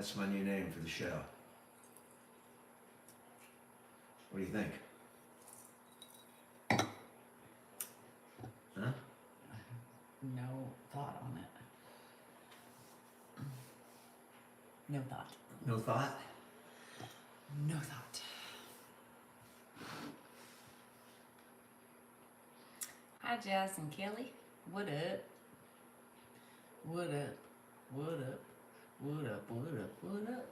That's my new name for the show. What do you think? Huh? No thought on it. No thought. No thought? No thought. Hi, Jazz and Kelly. What up? What up? What up? What up? What up? What up?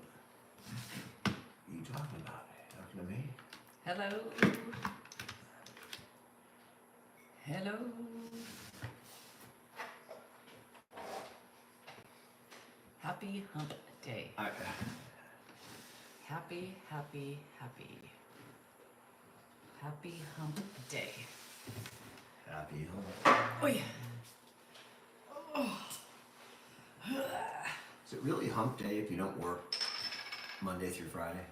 What are you talking about? Talking to me? Hello. Hello. Happy hump day. Happy, happy, happy. Happy hump day. Happy home. Oh yeah. Oh. Is it really hump day if you don't work Monday through Friday?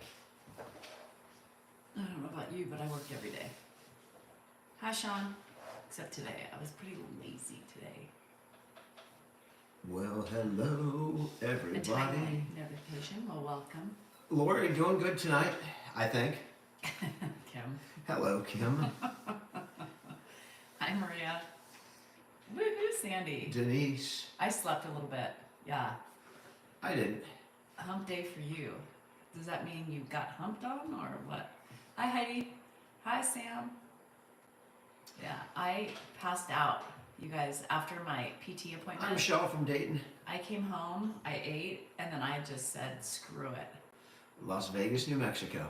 I don't know about you, but I worked every day. Hi, Sean. Except today. I was pretty lazy today. Well, hello, everybody. Notification. Well, welcome. Lori, doing good tonight, I think. Kim. Hello, Kim. Hi, Maria. Woohoo, Sandy. Denise. I slept a little bit. Yeah. I didn't. Hump day for you. Does that mean you got humped on or what? Hi, Heidi. Hi, Sam. Yeah, I passed out, you guys, after my PT appointment. I'm Michelle from Dayton. I came home, I ate, and then I just said, screw it. Las Vegas, New Mexico.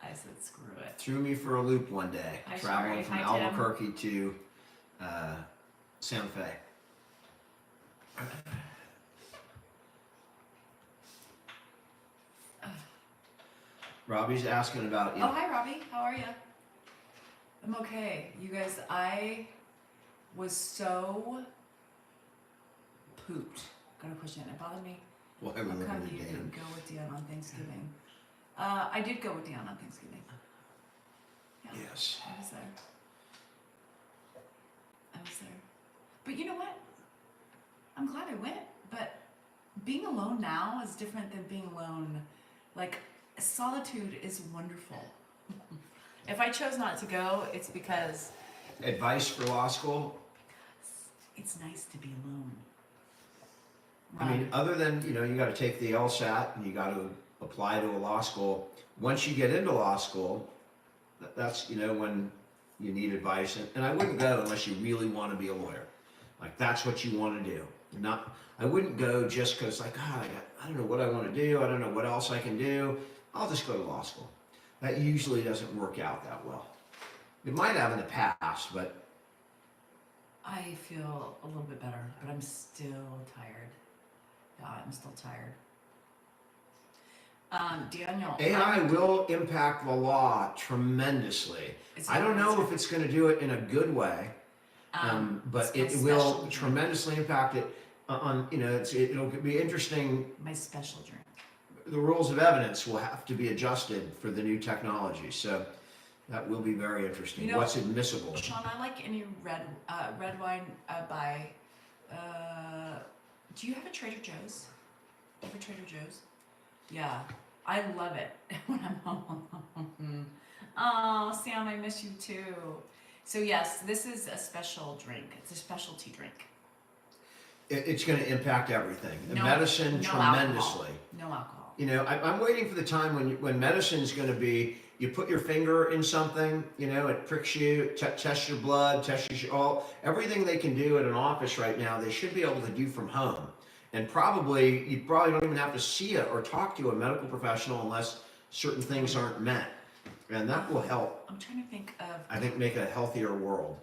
I said, screw it. Threw me for a loop one day, Hi, traveling Sherry. from Hi, Tim. Albuquerque to Santa Fe. Robbie's asking about you. Oh, hi, Robbie. How are you? I'm okay. You guys, I was so pooped. Got a question. It bothered me. Why How we live come in you Dayton? didn't go with Dion on Thanksgiving? I did go with Dion on Thanksgiving. Yeah, Yes. I was there. I was there. But you know what? I'm glad I went. But being alone now is different than being alone. Like, solitude is wonderful. If I chose not to go, it's because Advice for law school? it's nice to be alone. I mean, other than, you got to take the LSAT and you got to apply to a law school. Once you get into law school, that's, when you need advice. And I wouldn't go unless you really want to be a lawyer. Like, that's what you want to do. I wouldn't go just because, like, I don't know what I want to do. I don't know what else I can do. I'll just go to law school. That usually doesn't work out that well. It might have in the past, but I feel a little bit better, but I'm still tired. Yeah, I'm still tired. Daniel. AI will impact the law tremendously. I don't know if it's going to do it in a good way, but it will tremendously impact it it'll be interesting. My special drink. The rules of evidence will have to be adjusted for the new technology, so that will be very interesting. What's admissible? Sean, I like any red wine by. Do you have a Trader Joe's? Do you have a Trader Joe's? Yeah, I love it when I'm home. Oh, Sam, I miss you too. So yes, this is a special drink. It's a specialty drink. It's going to impact everything. The medicine no tremendously. Alcohol. No alcohol. I'm waiting for the time when medicine's going to be, you put your finger in something, it pricks you, tests your blood, tests everything they can do at an office right now, they should be able to do from home. And you probably don't even have to see it or talk to a medical professional unless certain things aren't met. And that will help. I'm trying to think of. I think make a healthier world.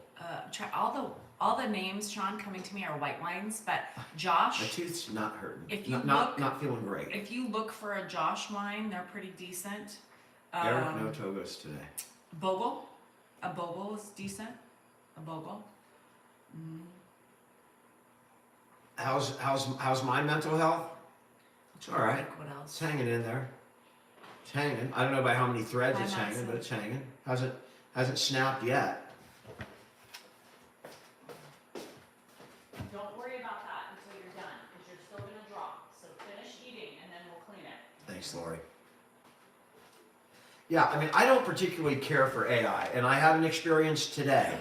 All the names, Sean, coming to me are white wines, but Josh. My tooth's not hurting. If you not feeling great. If you look for a Josh wine, they're pretty decent. Eric, no Togos today. Bogle, a Bogle is decent. A Bogle. How's my mental health? It's all right. What else? It's hanging in there. It's hanging. I don't know by how many threads it's Madison. hanging, but it's hanging. Hasn't snapped yet. Don't worry about that until you're done, because you're still gonna drop. So finish eating and then we'll clean it. Thanks, Lori. Yeah, I mean, I don't particularly care for AI, and I had an experience today.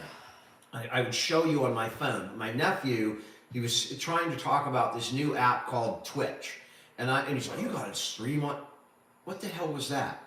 I would show you on my phone. My nephew, he was trying to talk about this new app called Twitch, and he's like, "You got to stream on." What the hell was that?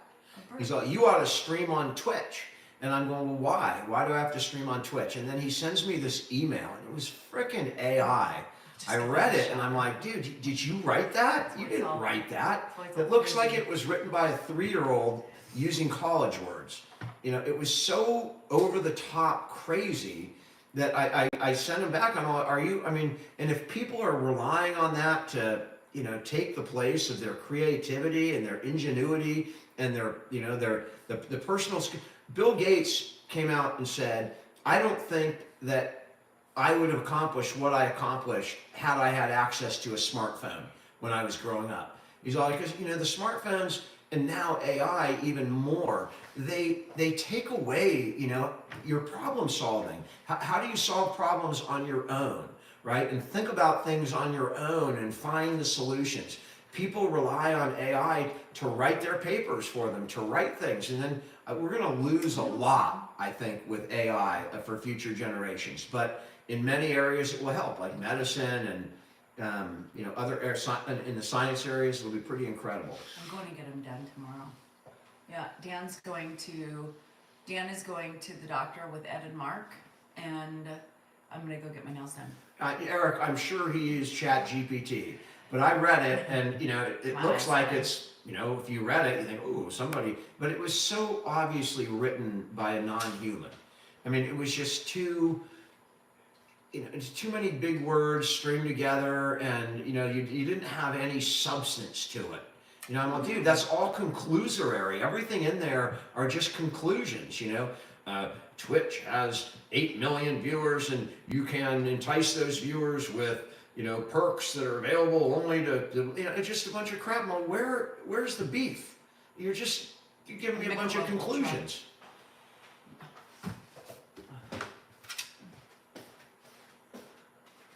He's like, "You ought to stream on Twitch." And I'm going, "Well, why? Why do I have to stream on Twitch?" And then he sends me this email, and it was freaking AI. I read it, and I'm like, "Dude, did you write that? You didn't write that. It looks like it was written by a 3-year-old using college words." You know, it was so over the top crazy that I sent him back on all, are you, I mean, and if people are relying on that to, you know, take the place of their creativity and their ingenuity and their, you know, the personal, Bill Gates came out and said, "I don't think that I would have accomplished what I accomplished had I had access to a smartphone when I was growing up." He's all, because, you know, the smartphones and now AI even more, they take away, you know, your problem solving. How do you solve problems on your own, right? And think about things on your own and find the solutions. People rely on AI to write their papers for them, to write things, and then we're going to lose a lot, I think, with AI for future generations. But in many areas it will help, like medicine and you know, other areas, in the science areas, it'll be pretty incredible. I'm going to get him done tomorrow. Yeah, Dan is going to the doctor with Ed and Mark, and I'm going to go get my nails done. Eric, I'm sure he used Chat GPT, but I read it, and, you know, it looks like it's, you know, if you read it, you think, "Ooh, somebody," but it was so obviously written by a non-human. I mean, it was just too, you know, it's too many big words stringed together, and, you know, you didn't have any substance to it. You know, I'm like, dude, that's all conclusory. Everything in there are just conclusions, you know. Twitch has 8 million viewers, and you can entice those viewers with, you know, perks that are available only to you know, it's just a bunch of crap. Well, where's the beef? You're giving me a bunch of conclusions.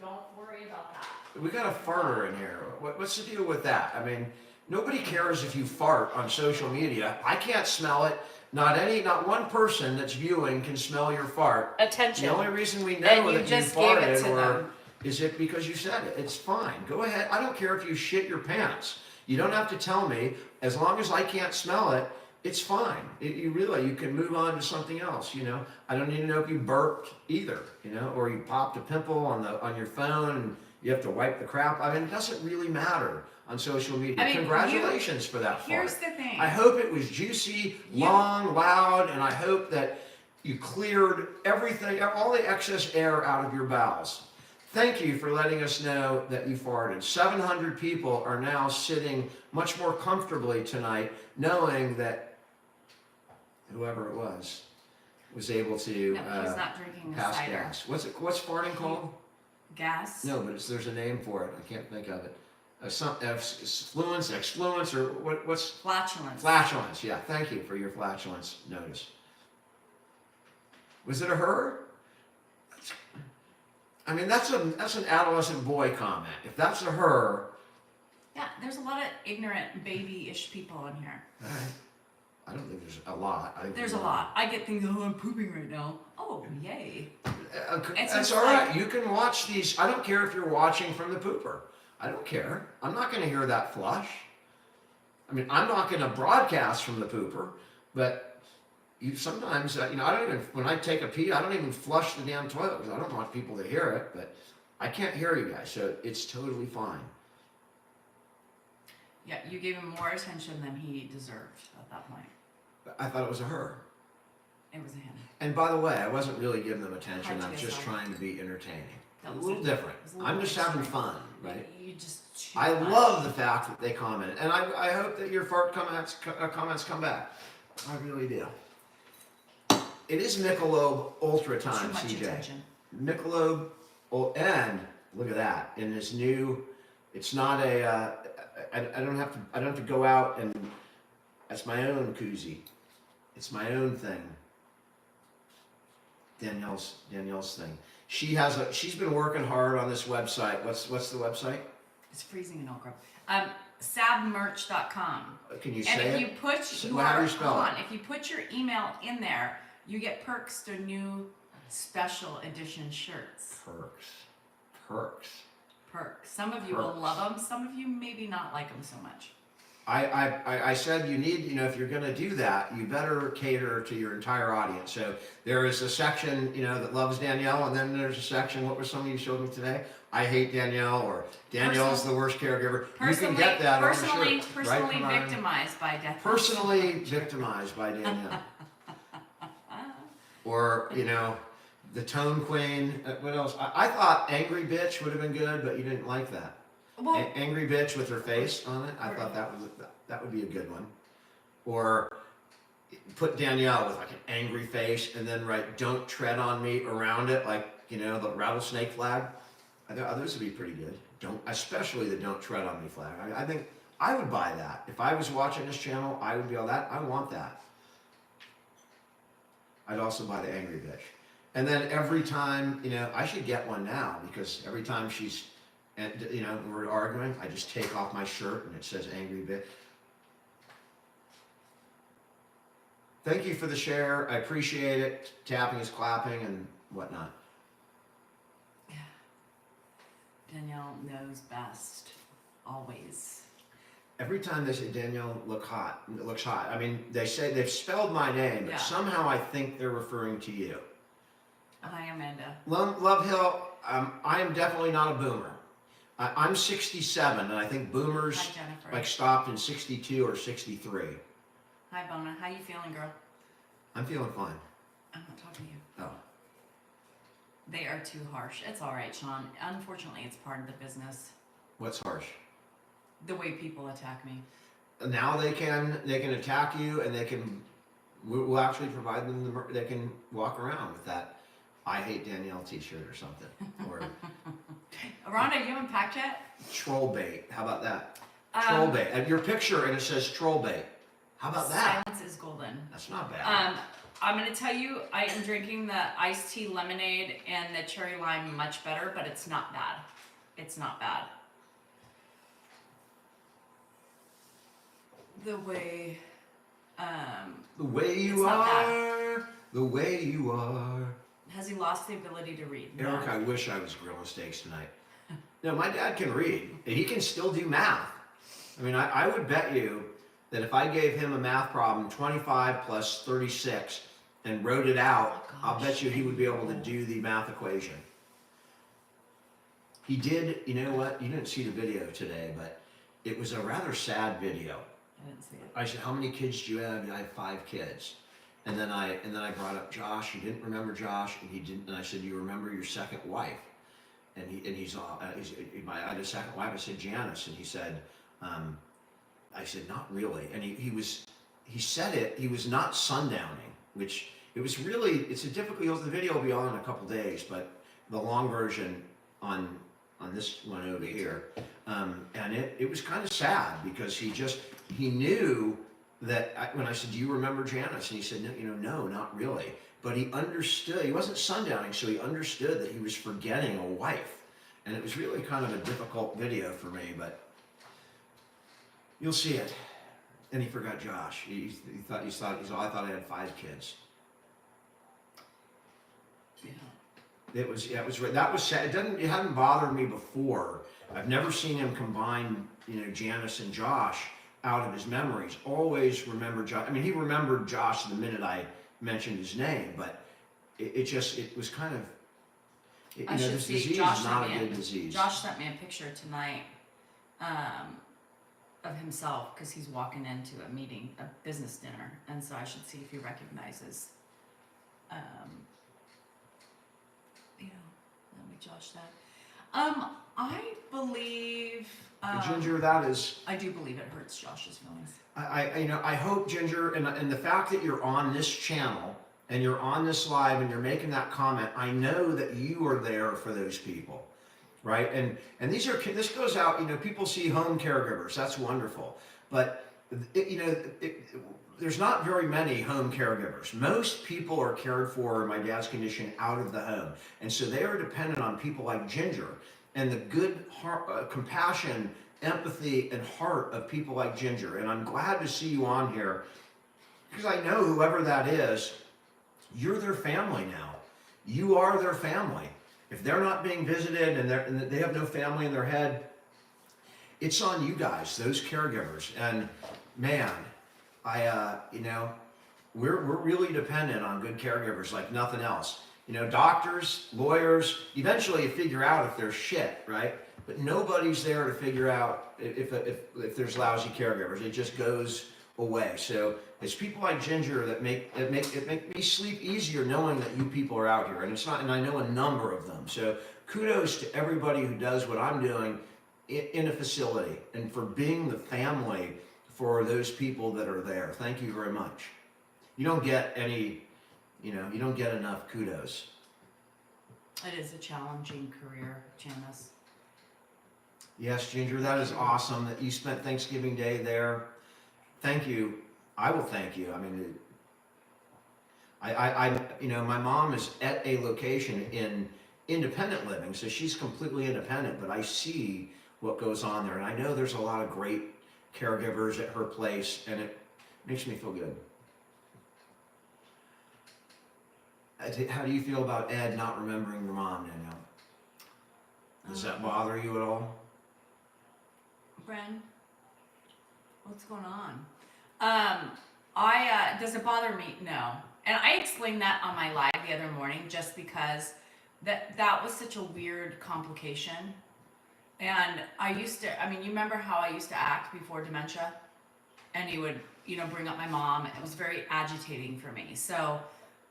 Don't worry about that. We got a farter in here. What's the deal with that? I mean, nobody cares if you fart on social media. I can't smell it. Not one person that's viewing can smell your fart. Attention. The only reason we know And you that you just gave it farted to them. is it because you said it. It's fine. Go ahead. I don't care if you shit your pants. You don't have to tell me. As long as I can't smell it, it's fine. You can move on to something else, you know. I don't need to know if you burped either, you know, or you popped a pimple on your phone and you have to wipe the crap. I mean, it doesn't really matter on social media. I mean, congratulations for that fart. Here's the thing. I hope it was juicy, long, loud, and I hope that you cleared everything, all the excess air out of your bowels. Thank you for letting us know that you farted. 700 people are now sitting much more comfortably tonight, knowing that whoever it was able to No, he's not drinking the pass cider. gas. What's farting called? Gas? No, but there's a name for it. I can't think of it. Excluence, or what's Flatulence. flatulence? Yeah, thank you for your flatulence notice. Was it a her? I mean, that's an adolescent boy comment. If that's a her, Yeah, there's a lot of ignorant baby-ish people in here. I don't think there's a lot. There's a lot. I get things, "Oh, I'm pooping right now." Oh, yay. It's That's just all right. like- You can watch these. I don't care if you're watching from the pooper. I don't care. I'm not going to hear that flush. I mean, I'm not going to broadcast from the pooper, but you sometimes, you know, I don't even, when I take a pee, I don't even flush the damn toilet because I don't want people to hear it, but I can't hear you guys, so it's totally fine. Yeah, you gave him more attention than he deserved at that point. I thought it was a her. It was a him. And by the way, I wasn't really giving them attention. Hard to I'm get just started. trying to be entertaining. That A was little it. different. It was a little I'm just having extreme. fun, right? You just. I love the fact that they commented, and I hope that your fart comments come back. I really do. It is Michelob Ultra Too time, much CJ. attention. Michelob, and look at that in this new. It's not a. I don't have to go out and. That's my own koozie. It's my own thing. Danielle's thing. She's been working hard on this website. What's the website? It's freezing in Oak Grove. sabmerch.com. Can you And say if it? you put How do you spell hold it? on, if you put your email in there, you get perks to new special edition shirts. Perks. Some of you will Perks. love them. Some of you maybe not like them so much. I said you need, if you're going to do that, you better cater to your entire audience. So there is a section, that loves Danielle, and then there's a section, what were some of you showed me today? I hate Danielle, or Danielle's the worst caregiver. You can get that on the shirt. Personally victimized by Danielle. Personally victimized by Danielle. Or, the Tone Queen. What else? I thought Angry Bitch would have been good, but you didn't like that. Well, Angry Bitch with her face on it. I thought that would be a good one. Or put Danielle with like an angry face, and then write "Don't tread on me" around it, like the rattlesnake flag. I thought those would be pretty good. Especially the "Don't tread on me" flag. I think I would buy that if I was watching this channel. I would be all that. I want that. I'd also buy the Angry Bitch. And then every time, I should get one now, because every time she's, we're arguing, I just take off my shirt and it says Angry Bitch. Thank you for the share. I appreciate it. Tapping is clapping and whatnot. yeah. Danielle knows best. Always. Every time they say Danielle looks hot. I mean, they say they've spelled my name, but Yeah. somehow I think they're referring to you. Hi, Amanda. Love Hill, I am definitely not a boomer. I'm 67, and I think boomers Hi, Jennifer. like stopped in 62 or 63. Hi, Bona. How you feeling, girl? I'm feeling fine. I'm not talking to you. Oh, They are too harsh. It's all right, Sean. Unfortunately, it's part of the business. what's harsh? The way people attack me. Now they can attack you, and we'll actually provide them they can walk around with that "I hate Danielle" t-shirt or something, or Rhonda, you haven't packed yet? troll bait. How about that? Troll bait. And your picture, and it says troll bait. How about that? Silence is golden. That's not bad. I'm going to tell you, I am drinking the iced tea lemonade and the cherry lime much better, but it's not bad. It's not bad. The way, The way you it's not bad. are, the way you are. Has he lost the ability to read? Eric, I wish I was grilling steaks tonight. No, my dad can read, and he can still do math. I mean, I would bet you that if I gave him a math problem, 25 plus 36, and wrote it out, Oh, I'll gosh. bet you he would be able to do the math equation. He did, you know what? You didn't see the video today, but it was a rather sad video. I didn't see it. I said, "How many kids do you have?" "I have 5 kids." And then I brought up Josh. He didn't remember Josh, and he didn't. And I said, "You remember your second wife?" And he's I had a second wife. I said, "Janice," and he said, I said, "Not really." And he said it. He was not sundowning, which it was really. It's a difficult. The video will be on in a couple days, but the long version on this one over here, and it was kind of sad because he knew that when I said, "Do you remember Janice?" And he said, "No, not really." But he understood. He wasn't sundowning, so he understood that he was forgetting a wife, and it was really kind of a difficult video for me. But you'll see it. And he forgot Josh. I thought I had 5 kids. Yeah. That was sad. It hadn't bothered me before. I've never seen him combine, Janice and Josh out of his memories. Always remember Josh. I mean, he remembered Josh the minute I mentioned his name, but it was kind of, I should this see. disease Josh is not sent a me good disease. Josh sent me a picture tonight of himself because he's walking into a meeting, a business dinner, and so I should see if he recognizes. Let me Josh that. I believe. Ginger, that is. I do believe it hurts Josh's feelings. I hope, Ginger, and the fact that you're on this channel and you're on this live and you're making that comment, I know that you are there for those people, right? And this goes out. People see home caregivers. That's wonderful, but there's not very many home caregivers. Most people are cared for in my dad's condition out of the home, and so they are dependent on people like Ginger and the good heart, compassion empathy and heart of people like Ginger, and I'm glad to see you on here because I know whoever that is, you're their family now. You are their family. If they're not being visited and they have no family in their head, it's on you guys, those caregivers. And man, we're really dependent on good caregivers like nothing else. Doctors, lawyers, eventually you figure out if there's shit, right? But nobody's there to figure out if there's lousy caregivers. It just goes away. So it's people like Ginger that make me sleep easier knowing that you people are out here. And I know a number of them. So kudos to everybody who does what I'm doing in a facility and for being the family for those people that are there. Thank you very much. You don't get you don't get enough kudos. It is a challenging career, Janice. Yes, Ginger, that is awesome that you spent Thanksgiving Day there. Thank you. I will thank you. I mean, my mom is at a location in independent living, so she's completely independent, but I see what goes on there, and I know there's a lot of great caregivers at her place, and it makes me feel good. How do you feel about Ed not remembering your mom, Danielle? Does that bother you at all? Bren, what's going on? Does it bother me? No. And I explained that on my live the other morning just because that was such a weird complication. And you remember how I used to act before dementia? And he would, bring up my mom. It was very agitating for me. So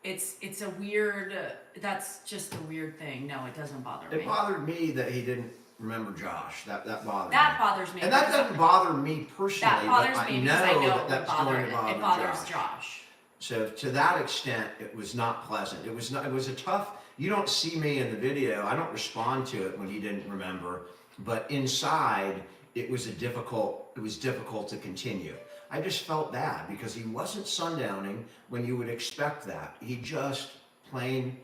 it's a weird, that's just a weird thing. No, it doesn't bother me. It bothered me that he didn't remember Josh. That bothered me. That bothers me. And that doesn't bother me personally. That bothers but me because I know that that's going to bother it bothers Josh. So to that extent, it was not pleasant. It was a tough, you don't see me in the video. I don't respond to it when he didn't remember, but inside it was difficult to continue. I just felt bad because he wasn't sundowning when you would expect that. He just plain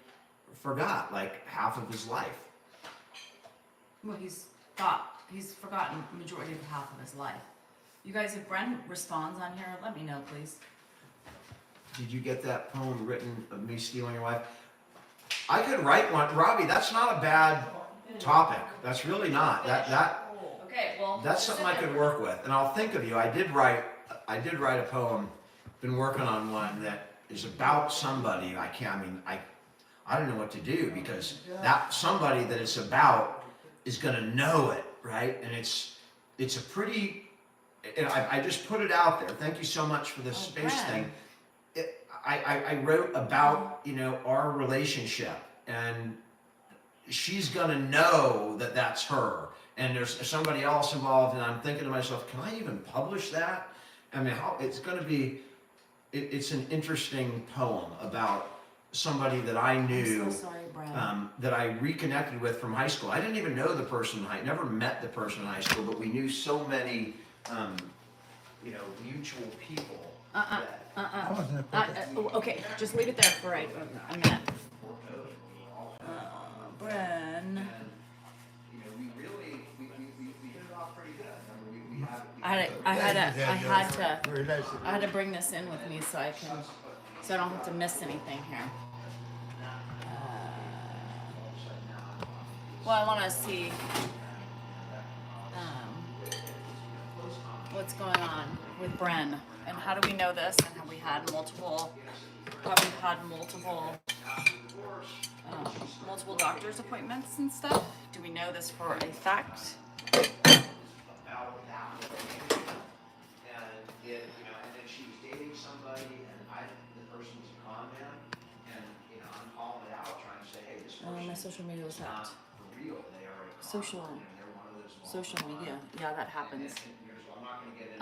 forgot like half of his life. Well, he's forgotten the majority of half of his life. You guys, if Bren responds on here, let me know, please. Did you get that poem written of me stealing your wife? I could write one, Robbie. That's not a bad topic. That's really not. Okay, well. That's something I could work with, and I'll think of you. I did write a poem. Been working on one that is about somebody. I don't know what to do because that somebody that it's about is going to know it, right? And it's a pretty. And I just put it out there. Thank you so much for this space thing. I wrote about our relationship, and she's gonna know that that's her, and there's somebody else involved, and I'm thinking to myself, can I even publish that? I mean, it's gonna be. It's an interesting poem about somebody that I knew. I'm so sorry, Brian. That I reconnected with from high school. I didn't even know the person never met the person in high school, but we knew so many, mutual people. Okay, just leave it there for a minute. Bren. I had to bring this in with me so I don't have to miss anything here. Well, I want to see what's going on with Bren, and how do we know this? And have we had multiple doctor's appointments and stuff? Do we know this for a fact? And then she was dating somebody, and the person was a con man, and I'm calling it out, trying to say, hey, this person My social media was not hacked. for real. They are a con, Social and they're one of those Social media, yeah, that happens. I'm not going to get into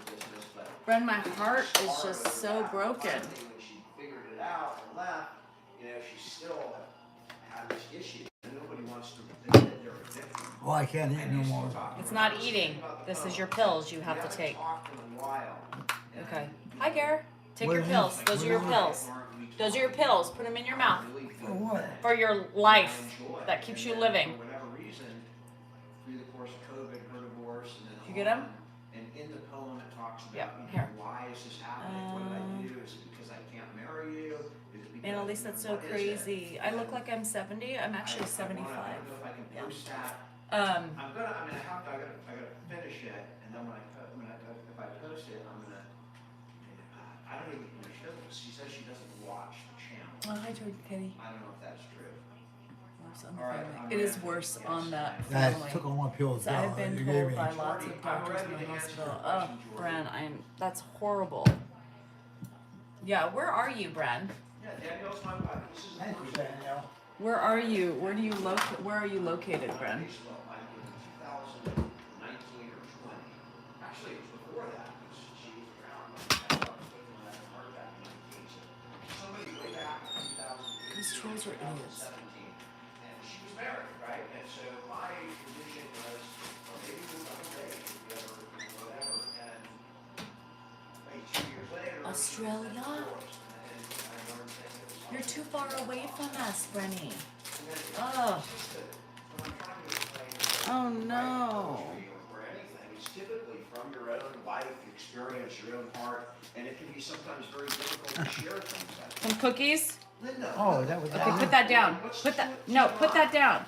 business, but Bren, my heart is just so broken. when she figured it out and left, she still had this issue, and nobody wants to admit they're a victim. Oh, I can't eat no more. It's not eating. This is your pills you have to take. Okay. Hi, Gare. Take your pills. Those are your pills. Those are your pills. Put them in your mouth. For what? For your life that keeps you living. For whatever reason, through the course of COVID, divorce and then You get 'em? And in the poem it talks about, Yeah, you know, here. why is this happening? What did I do? Is it because I can't marry you? Is it because, Man, Elise, that's so what is it? crazy. I look like I'm 70. I'm actually 75. I don't know if I can Yeah. post that. Um, I gotta finish it, and then if I post it, I don't even, she says she doesn't watch the channel. oh, hi, Jordan Kitty. I don't know if that's true. Worse on the All right, family. I'm It is gonna- worse yes, on the I- I family. took on one pill. So I've been you told gave me. by lots of I'm doctors in ready the to answer hospital, your oh, question, Jordan. Bren, that's horrible. Yeah, where are you, Bren? Yeah, Danielle's my wife. This is the Thank you, first Danielle. Where are you? Where are you located, Bren? baseball I did in 2019 or 20. Actually, it was before that. She was around. I was looking at a heart attack in 19. So somebody way back in 2018, These trolls are idiots. 2017, and she was married, right? And so my vision was, well, maybe we'll go on a date together, whatever. And maybe 2 years later, Australia? and I learned that it was You're too far away from us, Brenny. and then Oh, when I'm trying to explain oh no. or anything, it's typically from your own life experience, your own heart, and it can be sometimes very difficult to share things like that. Some cookies? Linda. Oh, that was. Okay, put that down. Put that, no, put that down.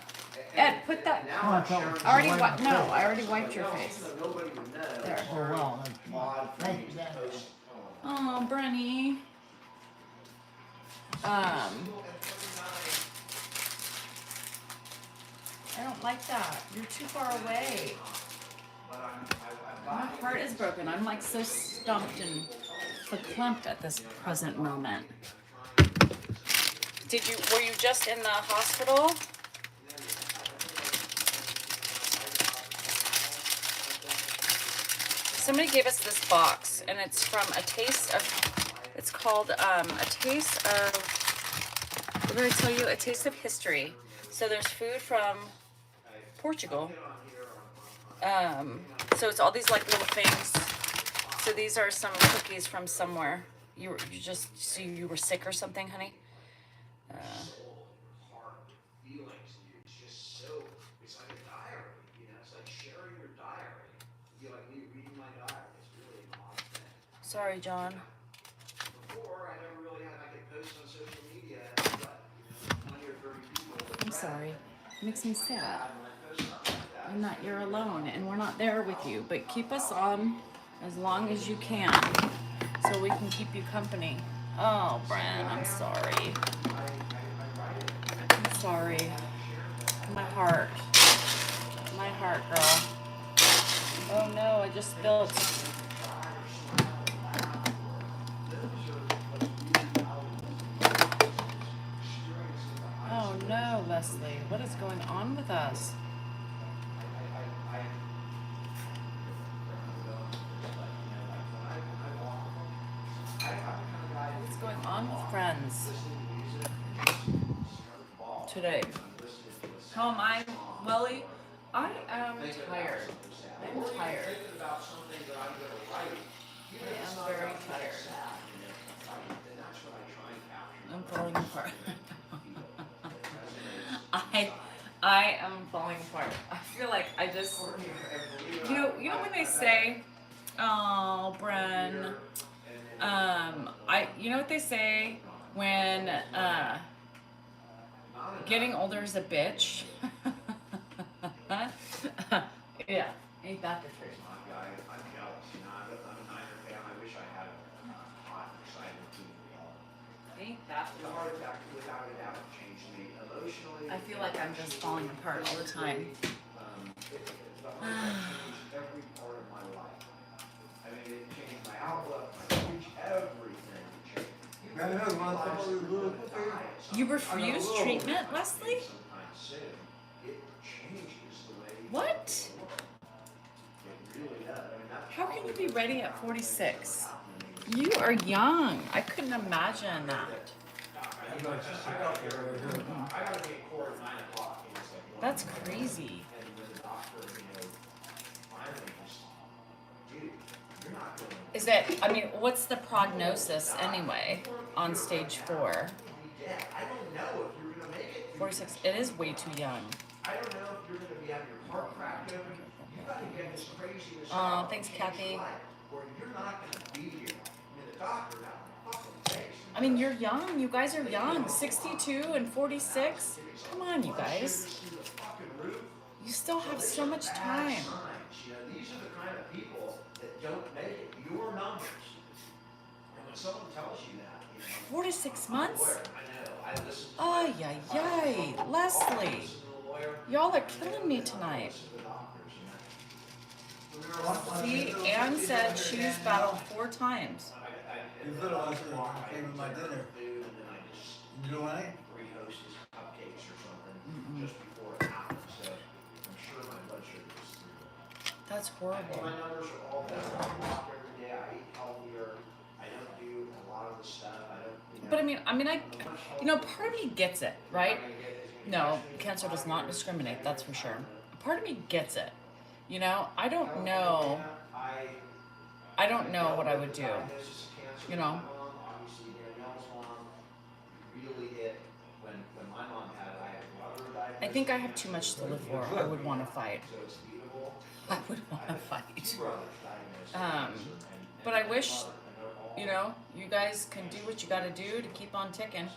Ed, put that. Now Come on, I'm tell sharing me. I already Wipe wiped, my no, face. I already wiped your something face. else that nobody would know. There. It's Oh, very wow. odd for Thank me you, to Daniel. post. Oh, Brenny. I don't like that. You're too far away. My heart is broken. I'm like so stumped and verklempt at this present moment. Were you just in the hospital? Somebody gave us this box and it's from it's called a taste of, what did I tell you? A taste of history. So there's food from Portugal. So it's all these like little things. So these are some cookies from somewhere. You were sick or something, honey? It's like a diary, you know, it's like sharing your diary. You feel like me reading my diary. It's really an odd thing. Sorry, John. Before, I never really had, I could post on social media, but, you know, 20 or 30 people would I'm sorry. It makes me sad. when I post something like that. And that you're alone and we're not there with you. But keep us on as long as you can so we can keep you company. Oh, Bren, I'm sorry. I'm sorry. My heart, girl. Oh no, I just spilled. Oh no, Leslie, what is going on with us? What's going on with friends today? How am I, Welly? I am tired. I'm tired. I am very tired. I'm falling apart. I am falling apart. I feel like I just, you know when they say, oh, Bren, you know what they say when, getting older is a bitch? Yeah, ain't that the truth? I'm jealous, you know, I'm a Niner fan. I wish I had a hot, exciting team. Ain't that the The truth? heart attack, without a doubt, changed me emotionally. I feel like I'm just falling apart all the time. The heart attack changed every part of my life. I mean, it changed my outlook, my speech, everything changed. You refuse treatment, Leslie? Sometime soon, it changes the way you What? It really does. I mean, that's How can you be ready at 46? You are young. I couldn't imagine that. I gotta be in court at 9 o'clock. And it's like, That's crazy. and when the doctor, finally just, dude, you're not going to Is it, I mean, what's the prognosis anyway on stage 4? be dead. I don't know if you're going to make it. 46, it is way too young. I don't know if you're going to be having your heart cracked open. You gotta get this craziness Oh, out thanks, of Kathy. life, or you're not gonna be here. I mean, the doctor got my fucking face. I mean, you're young. You guys are young. 62 and 46. Come on, you guys. You still have so much time. You know, these are the kind of people that don't make it. Your numbers. And when someone tells you that, you know, 46 months? I know. I listen to Ay, ay, ay. Leslie. Y'all are killing me tonight. See, Anne said she's battled 4 times. You could have also came with my dinner. You know what? Rehost his cupcakes or something just before it happens. So I'm sure my blood sugar is through. That's horrible. My numbers are all better. I walk every day. I eat healthier. I don't do a lot of the stuff. I don't. You know, But part of me gets it, right? No, cancer does not discriminate. That's for sure. Part of me gets it. You know, I don't know what I would do. You know. Obviously, Danielle's mom really hit when my mom had it. I had a brother diagnosed. I think I have too much to live for. I would want to fight. I would want to fight. But I wish, you know, you guys can do what you got to do to keep on ticking.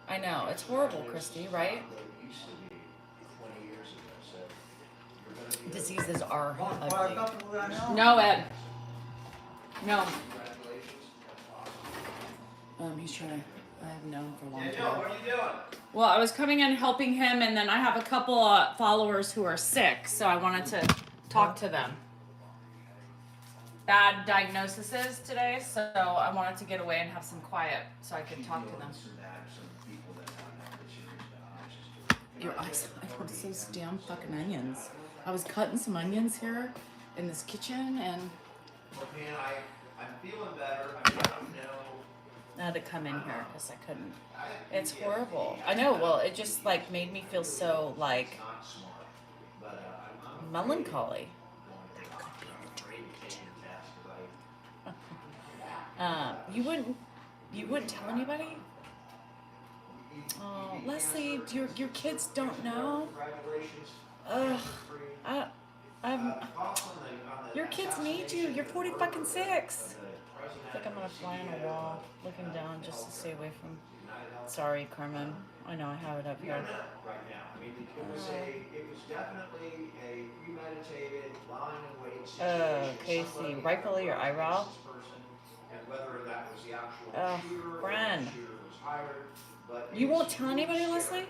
I know it's horrible, Christy, right? Diseases are ugly. No, Ed. No. He's trying to. I have known for a long time. What are you doing? Well, I was coming in helping him, and then I have a couple followers who are sick, so I wanted to talk to them. Bad diagnoses today, so I wanted to get away and have some quiet so I could talk to them. Your eyes, I want those damn fucking onions. I was cutting some onions here in this kitchen, and Look, man, I'm feeling better. I mean, I don't know. I had to come in here because I couldn't. It's horrible. I know. Well, it just like made me feel so like Not smart, but melancholy. You wouldn't tell anybody? Oh, Leslie, your kids don't know. Ugh, your kids need you. You're 40 fucking 6. I think I'm gonna fly on a wall, looking down just to stay away from. Sorry, Carmen. I know I have it up here. Right now, I mean, it was definitely a premeditated, lying in wait situation. Casey, rifle your eyebrow. And whether that was the actual shooter, friend. or the shooter was hired, but You won't tell anybody, Leslie? And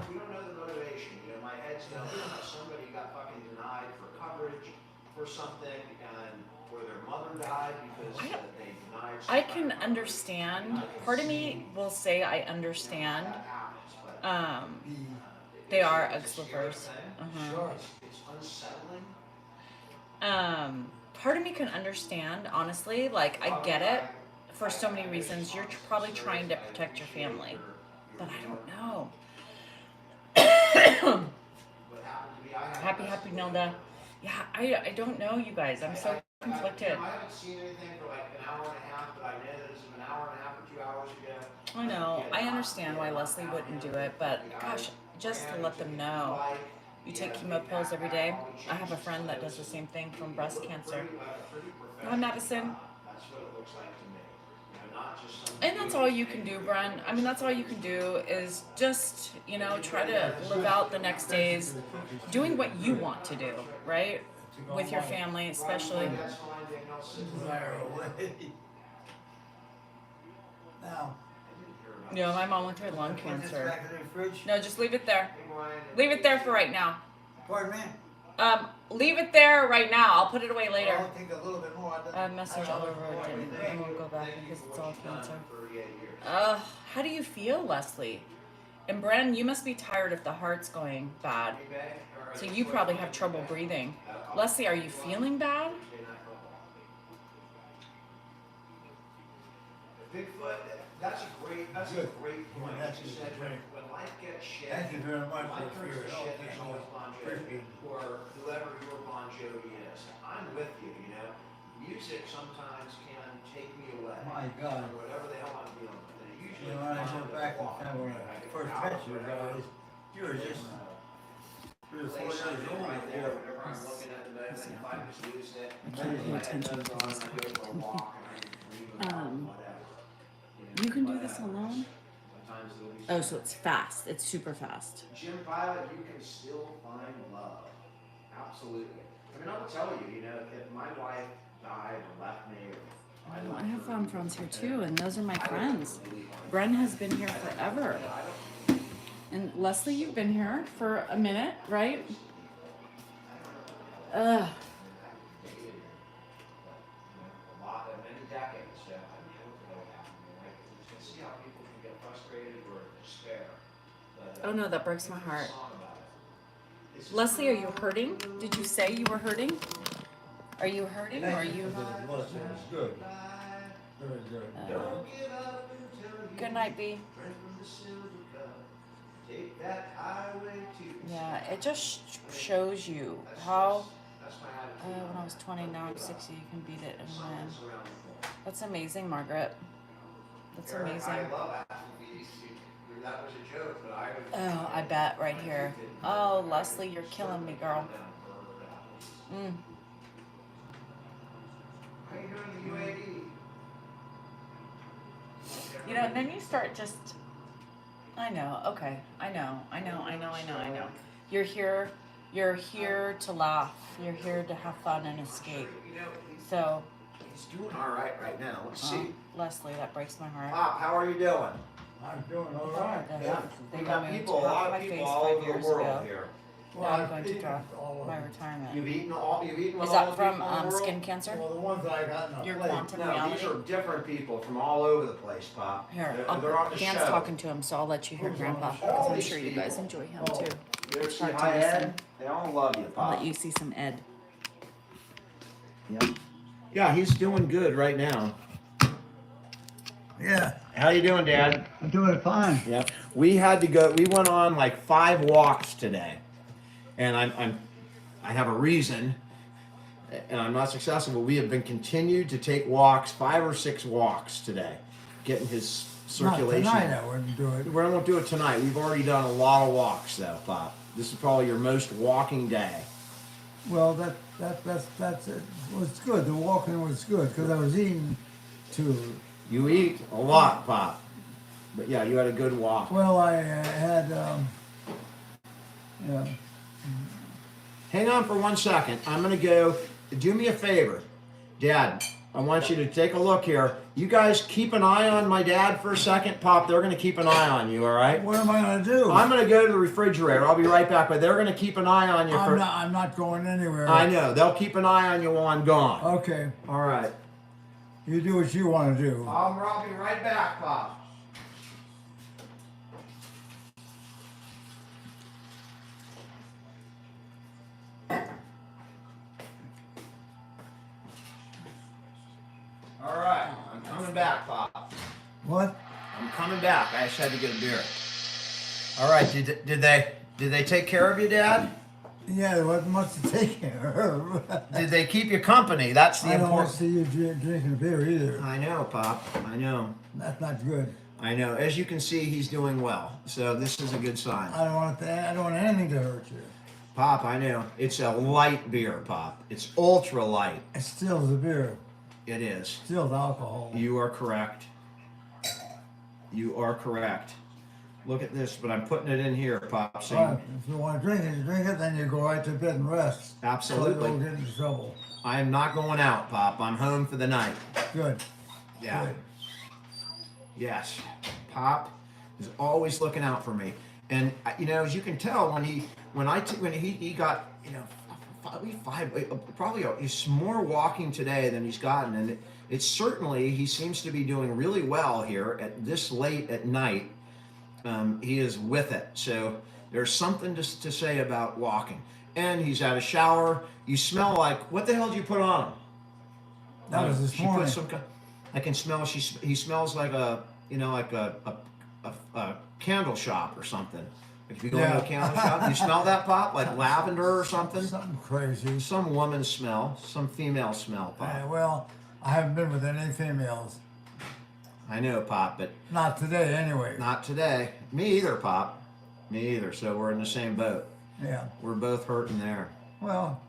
we don't know the motivation. You know, my head's telling me somebody got fucking denied for coverage for something, and or their mother died because they denied. I can understand. Part of me will say I understand. They are egg slippers. It's unsettling. Part of me can understand, honestly. Like, I get it for so many reasons. You're probably trying to protect your family, but I don't know. Happy Nilda. Yeah, I don't know, you guys. I'm so conflicted. I haven't seen anything for like an hour and a half, but I know that it was an hour and a half or 2 hours ago. I know. I understand why Leslie wouldn't do it, but gosh, just to let them know. You take chemo pills every day. I have a friend that does the same thing from breast cancer. No medicine. That's what it looks like to me. You know, not just some. And that's all you can do, Bren. I mean, that's all you can do is just, you know, try to live out the next days doing what you want to do, right? With your family, especially. Now, No, my mom went through lung cancer. back in the fridge. No, just leave it there. Leave it there for right now. Pardon me? Leave it there right now. I'll put it away later. I'll take a little bit more. Message all over again. I won't go back because it's all cancer. 38 years. How do you feel, Leslie? And Bren, you must be tired if the heart's going bad. So you probably have trouble breathing. Leslie, are you feeling bad? Bigfoot, that's a great point. That's You said when life gets shit, Thank you very much life for turns your to help. shit, there's always Bon Jovi, or whoever your Bon Jovi is. I'm with you, you know. Music sometimes can take me away. My God. Or whatever the hell I'm dealing with. And it You usually know, when I comes went with back walk. and when I first met you guys, you were just 3 or 4 play years something old. right there whenever I'm looking at the moment, if I'm just losing it. I can't pay my attention headphones to on this. and I go for a walk and I can dream about whatever. You can do this alone? Sometimes it'll be Oh, so it's fast. It's super fast. Jim Pilot, you can still find love. Absolutely. I mean, I will tell you, if my wife died or left me, or I have found friends here too, and those are my friends. Bren has been here forever. And Leslie, you've been here for a minute, right? Ugh. a lot of many decades, I can see how people can get frustrated or despair. Oh no, that breaks my heart. Leslie, are you hurting? Did you say you were hurting? Are you hurting or are you? It's good. Very good. Good night, B. Yeah, it just shows you how when I was 20, now I'm 60, you can beat it and win. That's amazing, Margaret. That's amazing. Oh, I bet right here. Oh, Leslie, you're killing me, girl. You know, and then you start just, I know, okay, I know. You're here to laugh. You're here to have fun and escape. So. He's doing all right now. Let's see. Leslie, that breaks my heart. Pop, how are you doing? I'm doing all right. Yeah, They we got got me people, a into lot my of people face all 5 over years the world ago. here. Now I'm going to draw my retirement. You've eaten with all Is the that people from in the world? skin cancer? Well, the ones that I got in the Your plate. quantum No, reality? these are different people from all over the place, Pop. Here, They're on the Dan's show. talking to him, so I'll let you hear Who's Grandpa, on the show? because All I'm these sure you people. guys enjoy him Oh. too. You ever see Hard to Hi listen. Ed? They all love you, I'll Pop. let you see some Ed. Yep. Yeah, he's doing good right now. Yeah, How you doing, Dad? I'm doing fine. Yep. We went on like 5 walks today. And I have a reason, and I'm not successful, but we have been continued to take walks, 5 or 6 walks today, getting his circulation. Not tonight I wouldn't do it. We won't do it tonight. We've already done a lot of walks though, Pop. This is probably your most walking day. Well, that's it. Well, it's good. The walking was good because I was eating too. You eat a lot, Pop. But yeah, you had a good walk. Well, I had yeah. Hang on for 1 second. I'm gonna go. Do me a favor, Dad. I want you to take a look here. You guys keep an eye on my dad for a second, Pop. They're gonna keep an eye on you. All right. What am I gonna do? I'm gonna go to the refrigerator. I'll be right back, but they're gonna keep an eye on you for. I'm not going anywhere. I know. They'll keep an eye on you while I'm gone. Okay, All right. you do what you want to do. I'll be right back, Pop. All right, I'm coming back, Pop. What? I'm coming back. I just had to get a beer. All right, did they take care of you, Dad? Yeah, there wasn't much to take care of. Did they keep you company? That's the I don't want important. to see you drinking a beer either. I know, Pop. I know. That's not good. I know. As you can see, he's doing well. So this is a good sign. I don't want anything to hurt you. Pop, I know. It's a light beer, Pop. It's ultra light. It still's a beer. It is. Still's alcohol. You are correct. You are correct. Look at this, but I'm putting it in here, Pop. So Well, if you want to drink it, then you go right to bed and rest. Absolutely. So you don't get into trouble. I am not going out, Pop. I'm home for the night. Good. Yeah. Good. Yes. Pop is always looking out for me. And as you can tell, when he got, he's more walking today than he's gotten, and it's certainly, he seems to be doing really well here at this late at night. He is with it. So there's something to say about walking. And he's had a shower. You smell like, what the hell did you put on him? That was this She morning. put some. I can smell. He smells like a candle shop or something. If you go into a Yeah. candle shop, you smell that, Pop, like lavender or something. Something crazy. Some woman's smell, some female smell, Pop. Well, I haven't been with any females. I know, Pop, but Not today, anyway. not today. Me either, Pop. Me either. So we're in the same boat. Yeah. We're both hurting there. Well,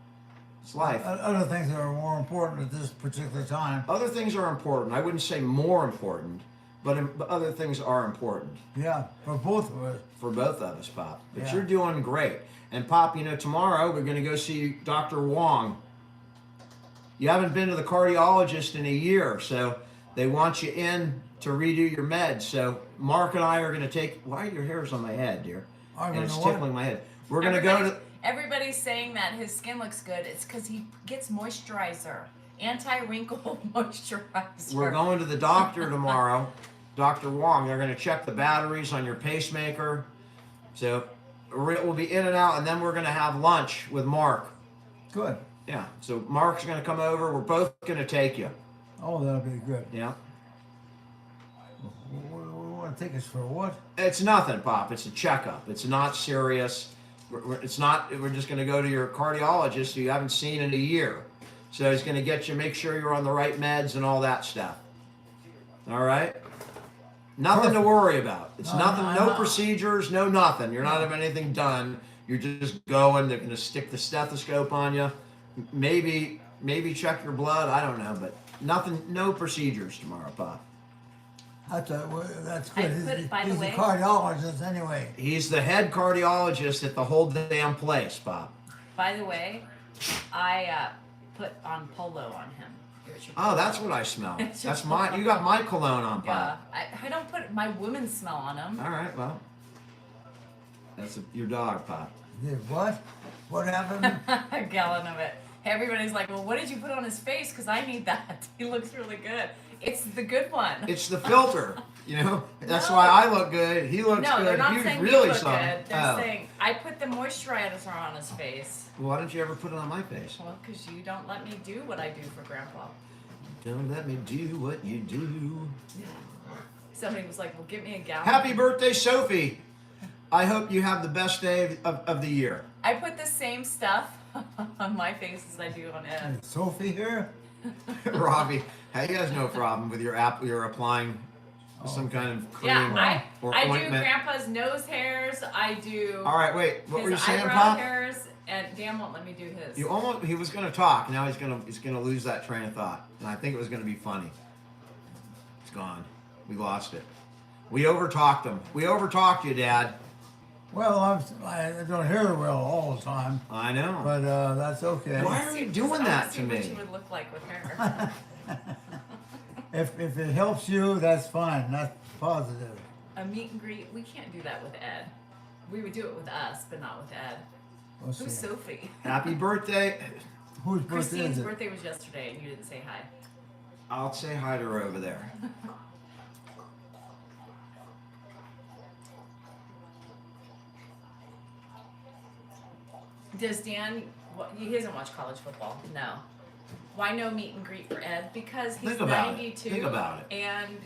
It's life. other things that are more important at this particular time. Other things are important. I wouldn't say more important, but other things are important Yeah, for both of us. for both of us, Pop. But Yeah. you're doing great. And Pop, you know, tomorrow we're going to go see Dr. Wong. You haven't been to the cardiologist in a year, so they want you in to redo your meds. So Mark and I are going to take. Why are your hairs on my head, dear? I And don't it's know what. tickling my head. We're going to go to. Everybody's saying that his skin looks good. It's because he gets moisturizer, anti-wrinkle moisturizer. We're going to the doctor tomorrow, Dr. Wong. They're going to check the batteries on your pacemaker. So we'll be in and out, and then we're going to have lunch with Mark. Good. Yeah. So Mark's going to come over. We're both going to take you. Oh, that'll be good. Yeah. We want to take us for what? It's nothing, Pop. It's a checkup. It's not serious. It's not. We're just going to go to your cardiologist who you haven't seen in a year. So he's going to get you, make sure you're on the right meds and all that stuff. All right. Nothing to worry about. It's nothing. No procedures. No nothing. You're not having anything done. You're just going. They're going to stick the stethoscope on you. Maybe check your blood. I don't know, but nothing. No procedures tomorrow, Pop. That's I good. put, by the He's way- a cardiologist anyway. He's the head cardiologist at the whole damn place, Pop. By the way, I put on polo on him. Here's your Oh, polo. that's what I smell. It's your That's my. You got my cologne on, Yeah, Pop. I don't put my women's smell on him. All right, well, that's your dog, Pop. Did what? What happened? A gallon of it. Everybody's like, well, what did you put on his face? Because I need that. He looks really good. It's the good one. It's the filter. You know, that's No. why I look good. He looks No, good. they're not He's saying really you look something. good. They're Oh. saying I put the moisturizer on his face. Well, why don't you ever put it on my face? Well, because you don't let me do what I do for Grandpa. Don't let me do what you do. Somebody was like, well, give me a gallon. Happy birthday, Sophie. I hope you have the best day of the year. I put the same stuff on my face as I do on Ed. Is Sophie here? Robbie, he has no problem with your app. You're applying some kind of cream Yeah, or I do ointment. Grandpa's nose hairs. I do All right, wait. What were you his saying, eyebrow Pop? hairs, and Dan won't let me do his. You almost. He was going to talk. Now he's gonna lose that train of thought. And I think it was going to be funny. It's gone. We lost it. We overtalked him. We overtalked you, Dad. Well, I don't hear her well all the time, I know. but that's okay. Why are you doing I wanna that see to what me? you would look like with hair. If it helps you, that's fine. That's positive. A meet and greet. We can't do that with Ed. We would do it with us, but not with Ed. We'll Who's see. Sophie? Happy birthday. Whose birthday Christine's is it? birthday was yesterday, and you didn't say hi. I'll say hi to her over there. Does Dan? He doesn't watch college football. No. Why no meet and greet for Ed? Because he's Think about it. 92, Think about it. and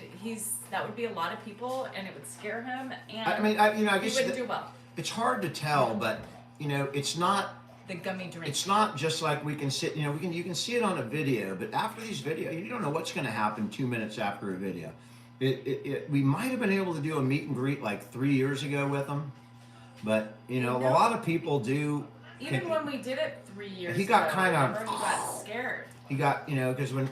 that would be a lot of people, and it would scare him, and I mean, I he guess wouldn't do well. it's hard to tell, but it's not. The gummy drink. It's not just like we can sit. You can see it on a video, but after these videos, you don't know what's going to happen 2 minutes after a video. We might have been able to do a meet and greet like 3 years ago with them, but a lot of people do. Even when we did it 3 years He got ago, kind of- remember, he got scared. He got, because when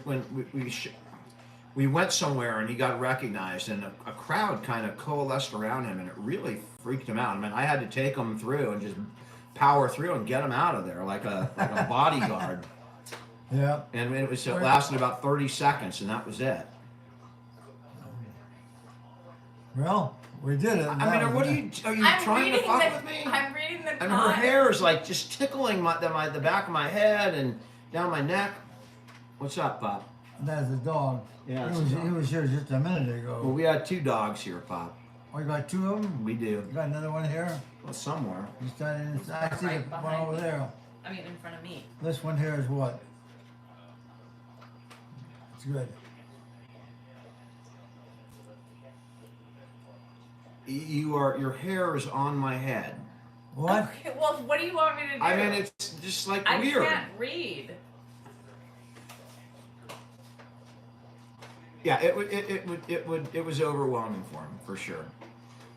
we went somewhere and he got recognized and a crowd kind of coalesced around him and it really freaked him out. I mean, I had to take him through and just power through and get him out of there like a bodyguard. Yeah. And it lasted about 30 seconds and that was it. Well, we did it. I mean, are you I'm trying to reading fuck the, with me? I'm reading the And her comment. hair is like just tickling the back of my head and down my neck. What's up, Pop? That's the dog. Yeah, he it's was, a dog. he was here just a minute ago. Well, we had 2 dogs here, Pop. Oh, you got 2 of them? We do. You got another one here? Well, somewhere. He's standing inside. I see Right the one behind over me. there. I mean, in front of me. This one here is what? It's good. Your hair is on my head. What? Okay, well, what do you want me to do? I mean, it's just like I weird. can't read. Yeah, it was overwhelming for him for sure.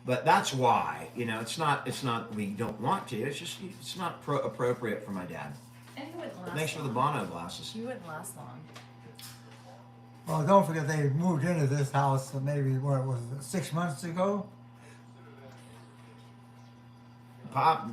But that's why, you know, it's not we don't want to. It's just it's not appropriate for my dad. And he wouldn't last Thanks for the long. Bono glasses. He wouldn't last long. Well, don't forget they moved into this house maybe what was it, 6 months ago. Pop,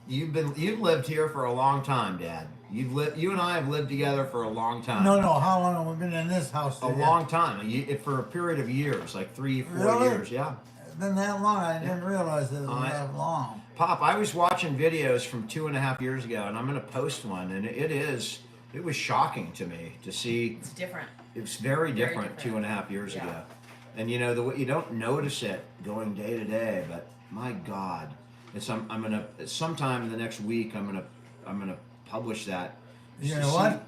you've lived here for a long time, Dad. You and I have lived together for a long time. No, how long have we been in this house? A long time. For a period of years, like 3, 4 Really? years. Yeah. Been that long? I didn't realize it was that long. Pop, I was watching videos from 2.5 years ago, and I'm going to post one, and it was shocking to me to see. It's different. It was very Very different different. 2.5 years Yeah. ago. And you know, you don't notice it going day to day, but my God, I'm gonna sometime in the next week I'm gonna publish that. You To know see- what?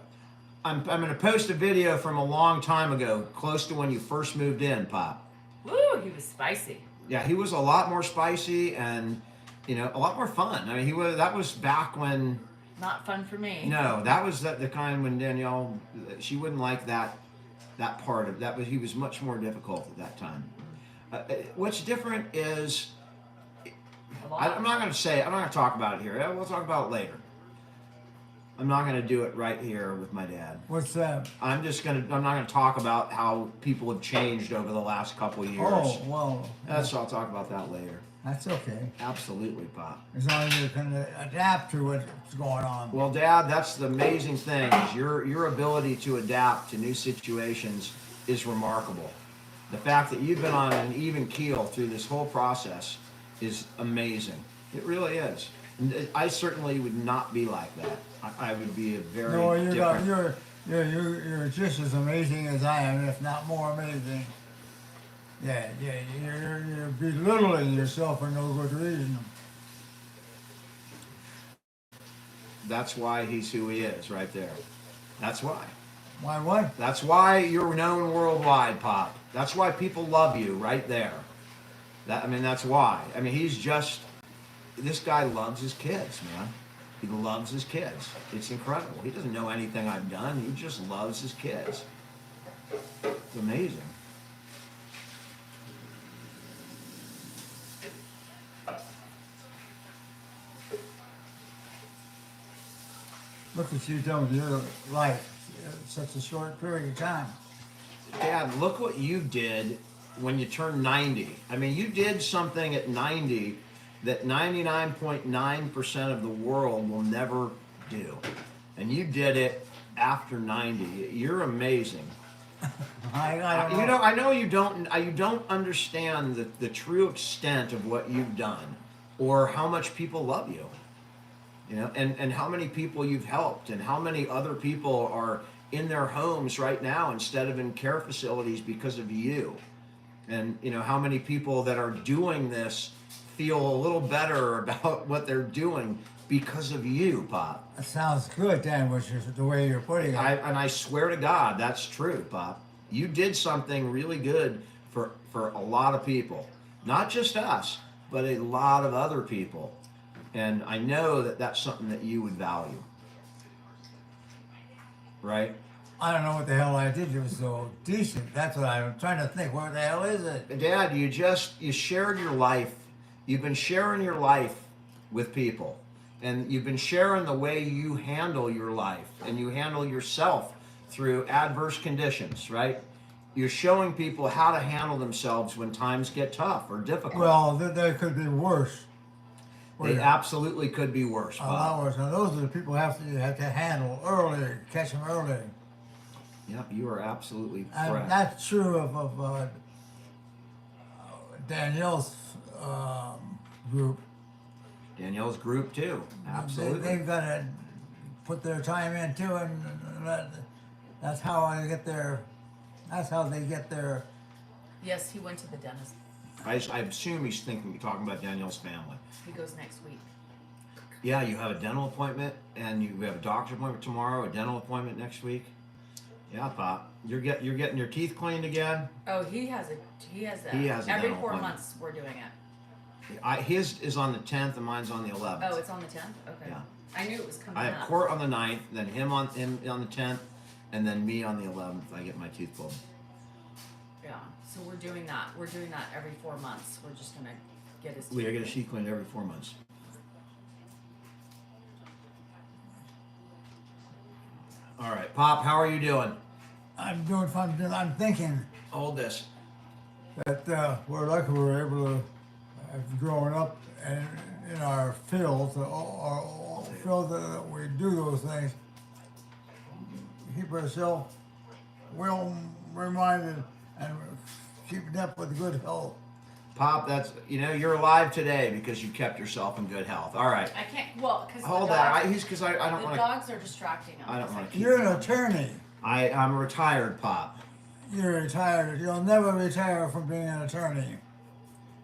I'm gonna post a video from a long time ago, close to when you first moved in, Pop. Woo, he was spicy. Yeah, he was a lot more spicy and, you know, a lot more fun. I mean, that was back when. Not fun for me. No, that was the kind when Danielle, she wouldn't like that part of that. He was much more difficult at that time. What's different is A lot. I'm not going to talk about it here. We'll talk about it later. I'm not going to do it right here with my dad. What's that? I'm not going to talk about how people have changed over the last couple of years. Oh, well, I'll talk about that later. that's okay. Absolutely, Pop. As long as you can adapt to what's going on. Well, Dad, that's the amazing thing. Is your ability to adapt to new situations is remarkable. The fact that you've been on an even keel through this whole process is amazing. It really is. And I certainly would not be like that. I would be a very No, different. you're just as amazing as I am, if not more amazing. Yeah, you're belittling yourself for no good reason. That's why he's who he is, right there. That's why. Why what? That's why you're known worldwide, Pop. That's why people love you, right there. That's why. I mean, this guy loves his kids, man. He loves his kids. It's incredible. He doesn't know anything I've done. He just loves his kids. It's amazing. Look what you've done with your life in such a short period of time. Dad, look what you did when you turned 90. I mean, you did something at 90 that 99.9% of the world will never do. And you did it after 90. You're amazing. I don't know. I know you don't understand the true extent of what you've done or how much people love you. You know, and how many people you've helped and how many other people are in their homes right now instead of in care facilities because of you. And you know, how many people that are doing this feel a little better about what they're doing because of you, Pop. That sounds good, Dan, the way you're putting it. I swear to God, that's true, Pop. You did something really good for a lot of people. Not just us, but a lot of other people. And I know that that's something that you would value. Right? I don't know what the hell I did. It was so decent. That's what I'm trying to think. What the hell is it? Dad, you shared your life. You've been sharing your life with people. And you've been sharing the way you handle your life and you handle yourself through adverse conditions, right? You're showing people how to handle themselves when times get tough or difficult. Well, they could be worse. They absolutely could be worse, A Bob. lot worse. And those are the people you have to handle early, catch them early. Yep, you are absolutely And correct. that's true of Danielle's group. Danielle's group too. Absolutely. They've got to put their time in too, and that's how they get their. That's how they get their. Yes, he went to the dentist. I assume he's talking about Danielle's family. He goes next week. Yeah, you have a dental appointment, and you have a doctor's appointment tomorrow, a dental appointment next week. Yeah, Pop. You're getting your teeth cleaned again. Oh, he has a He has a every dental 4 appointment. months we're doing it. His is on the 10th, and mine's on the 11th. Oh, it's on the 10th. Okay. Yeah. I knew it was coming I have up. court on the 9th, then him on the 10th, and then me on the 11th. I get my teeth pulled. Yeah. So we're doing that. We're doing that every 4 months. We're just gonna get his We teeth. get his teeth cleaned every 4 months. All right, Pop, how are you doing? I'm doing fun. I'm thinking Hold this. that we're lucky we were able to have grown up and in our fields, or field that we do those things, keep ourselves well reminded and keeping up with good health. Pop, that's, you're alive today because you kept yourself in good health. All right. I can't, well, because Hold that. Because I don't the want to. dogs are distracting him. I don't want to keep. You're an attorney. I'm retired, Pop. You're retired. You'll never retire from being an attorney.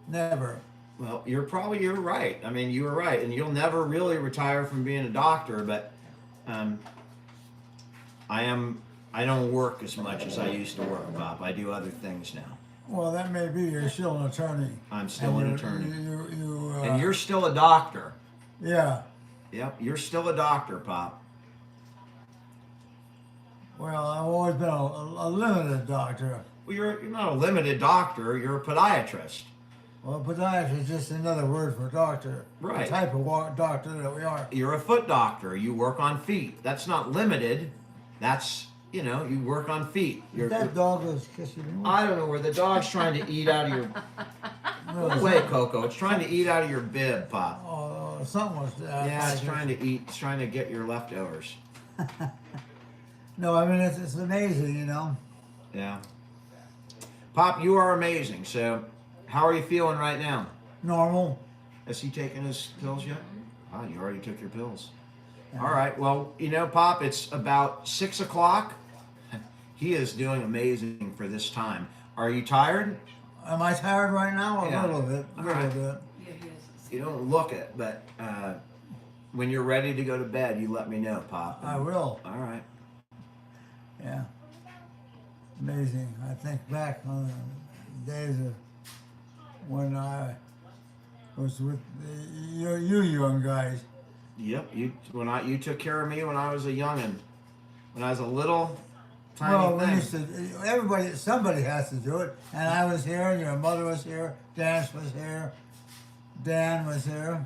Never. Well, you're right. I mean, you were right, and you'll never really retire from being a doctor. But I don't work as much as I used to work, Pop. I do other things now. Well, that may be. You're still an attorney. I'm still an attorney. And And you're still a doctor. Yeah. Yep, you're still a doctor, Pop. Well, I've always been a limited doctor. Well, you're not a limited doctor. You're a podiatrist. Well, podiatrist is just another word for doctor. Right. The type of doctor that we are. You're a foot doctor. You work on feet. That's not limited. That's, you work on feet. That dog is kissing me. I don't know where the dog's trying to eat out of your. Go away, Coco. It's trying to eat out of your bib, Pop. Oh, something was. Yeah, it's trying to eat. It's trying to get your leftovers. No, I mean it's amazing, Yeah. Pop, you are amazing. So, how are you feeling right now? Normal. Has he taken his pills yet? Oh, you already took your pills. Yeah. All right. Well, Pop, it's about 6 o'clock. He is doing amazing for this time. Are you tired? Am I tired right now? Yeah. A little bit. All right. Yeah, he is. You don't look it, but when you're ready to go to bed, you let me know, Pop. I will. All right. Yeah. Amazing. I think back on the days of when I was with you young guys. Yep. You took care of me when I was a youngin', when I was a little tiny Well, we thing. used to. Somebody has to do it, and I was here, and your mother was here, Dan was here, Dan was here.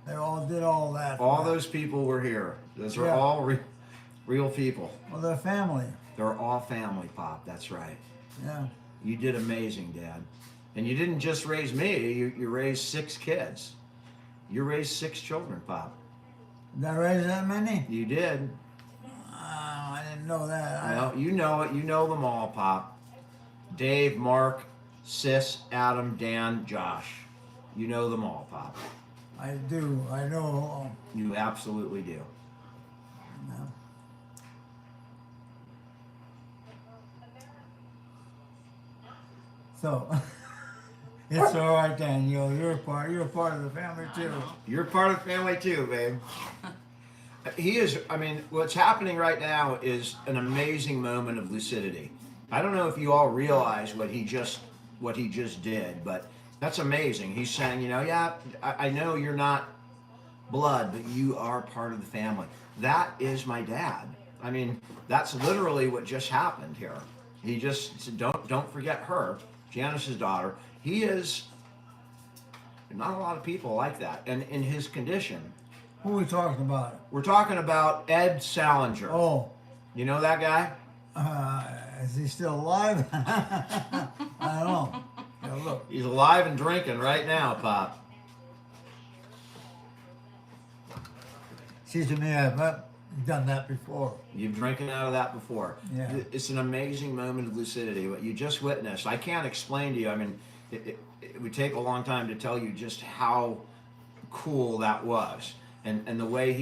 They all did all that. All those people were here. Those are Yeah. all real people. Well, they're family. They're all family, Pop. That's right. Yeah. You did amazing, Dad. And you didn't just raise me. You raised 6 kids. You raised 6 children, Pop. Did I raise that many? You did. I didn't know that. Well, you know it. You know them all, Pop. Dave, Mark, Sis, Adam, Dan, Josh. You know them all, Pop. I do. I know. You absolutely do. No. So, it's all right, Daniel. You're part of the family too. You're part of the family too, babe. He is, what's happening right now is an amazing moment of lucidity. I don't know if you all realize what he just did, but that's amazing. He's saying, yeah, I know you're not blood, but you are part of the family. That is my dad. That's literally what just happened here. He just said, don't forget her, Janice's daughter. He is not a lot of people like that, and in his condition. Who are we talking about? We're talking about Ed Salinger. Oh, You know that guy? is he still alive? I don't know. Yeah, look. He's alive and drinking right now, Pop. Seems to me I've done that before. You've drinking out of that before. Yeah. It's an amazing moment of lucidity. What you just witnessed, I can't explain to you. It would take a long time to tell you just how cool that was. And the way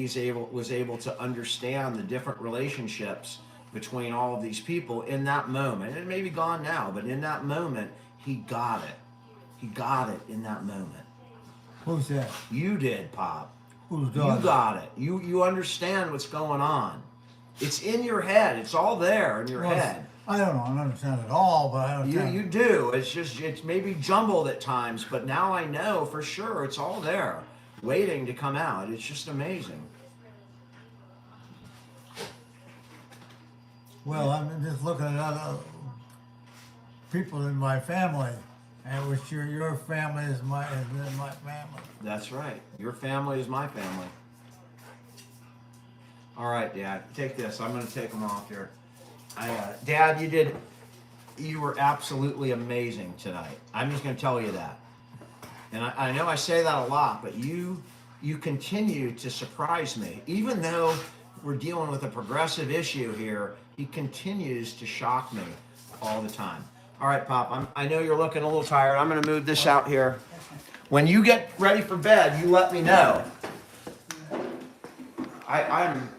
was able to understand the different relationships between all of these people in that moment. It may be gone now, but in that moment, he got it. He got it in that moment. Who's that? You did, Pop. Who's You done? got it. You understand what's going on. It's in your head. It's all there in your Well, head. I don't know. I don't understand it all, but I understand. You do. It's maybe jumbled at times, but now I know for sure it's all there, waiting to come out. It's just amazing. Well, I'm just looking at other people in my family and which your family is my family. That's right. Your family is my family. All right, Dad, take this. I'm going to take them off here. Dad, you were absolutely amazing tonight. I'm just going to tell you that. And I know I say that a lot, but you continue to surprise me. Even though we're dealing with a progressive issue here, he continues to shock me all the time. All right, Pop, I know you're looking a little tired. I'm going to move this out here. When you get ready for bed, you let me know. I'm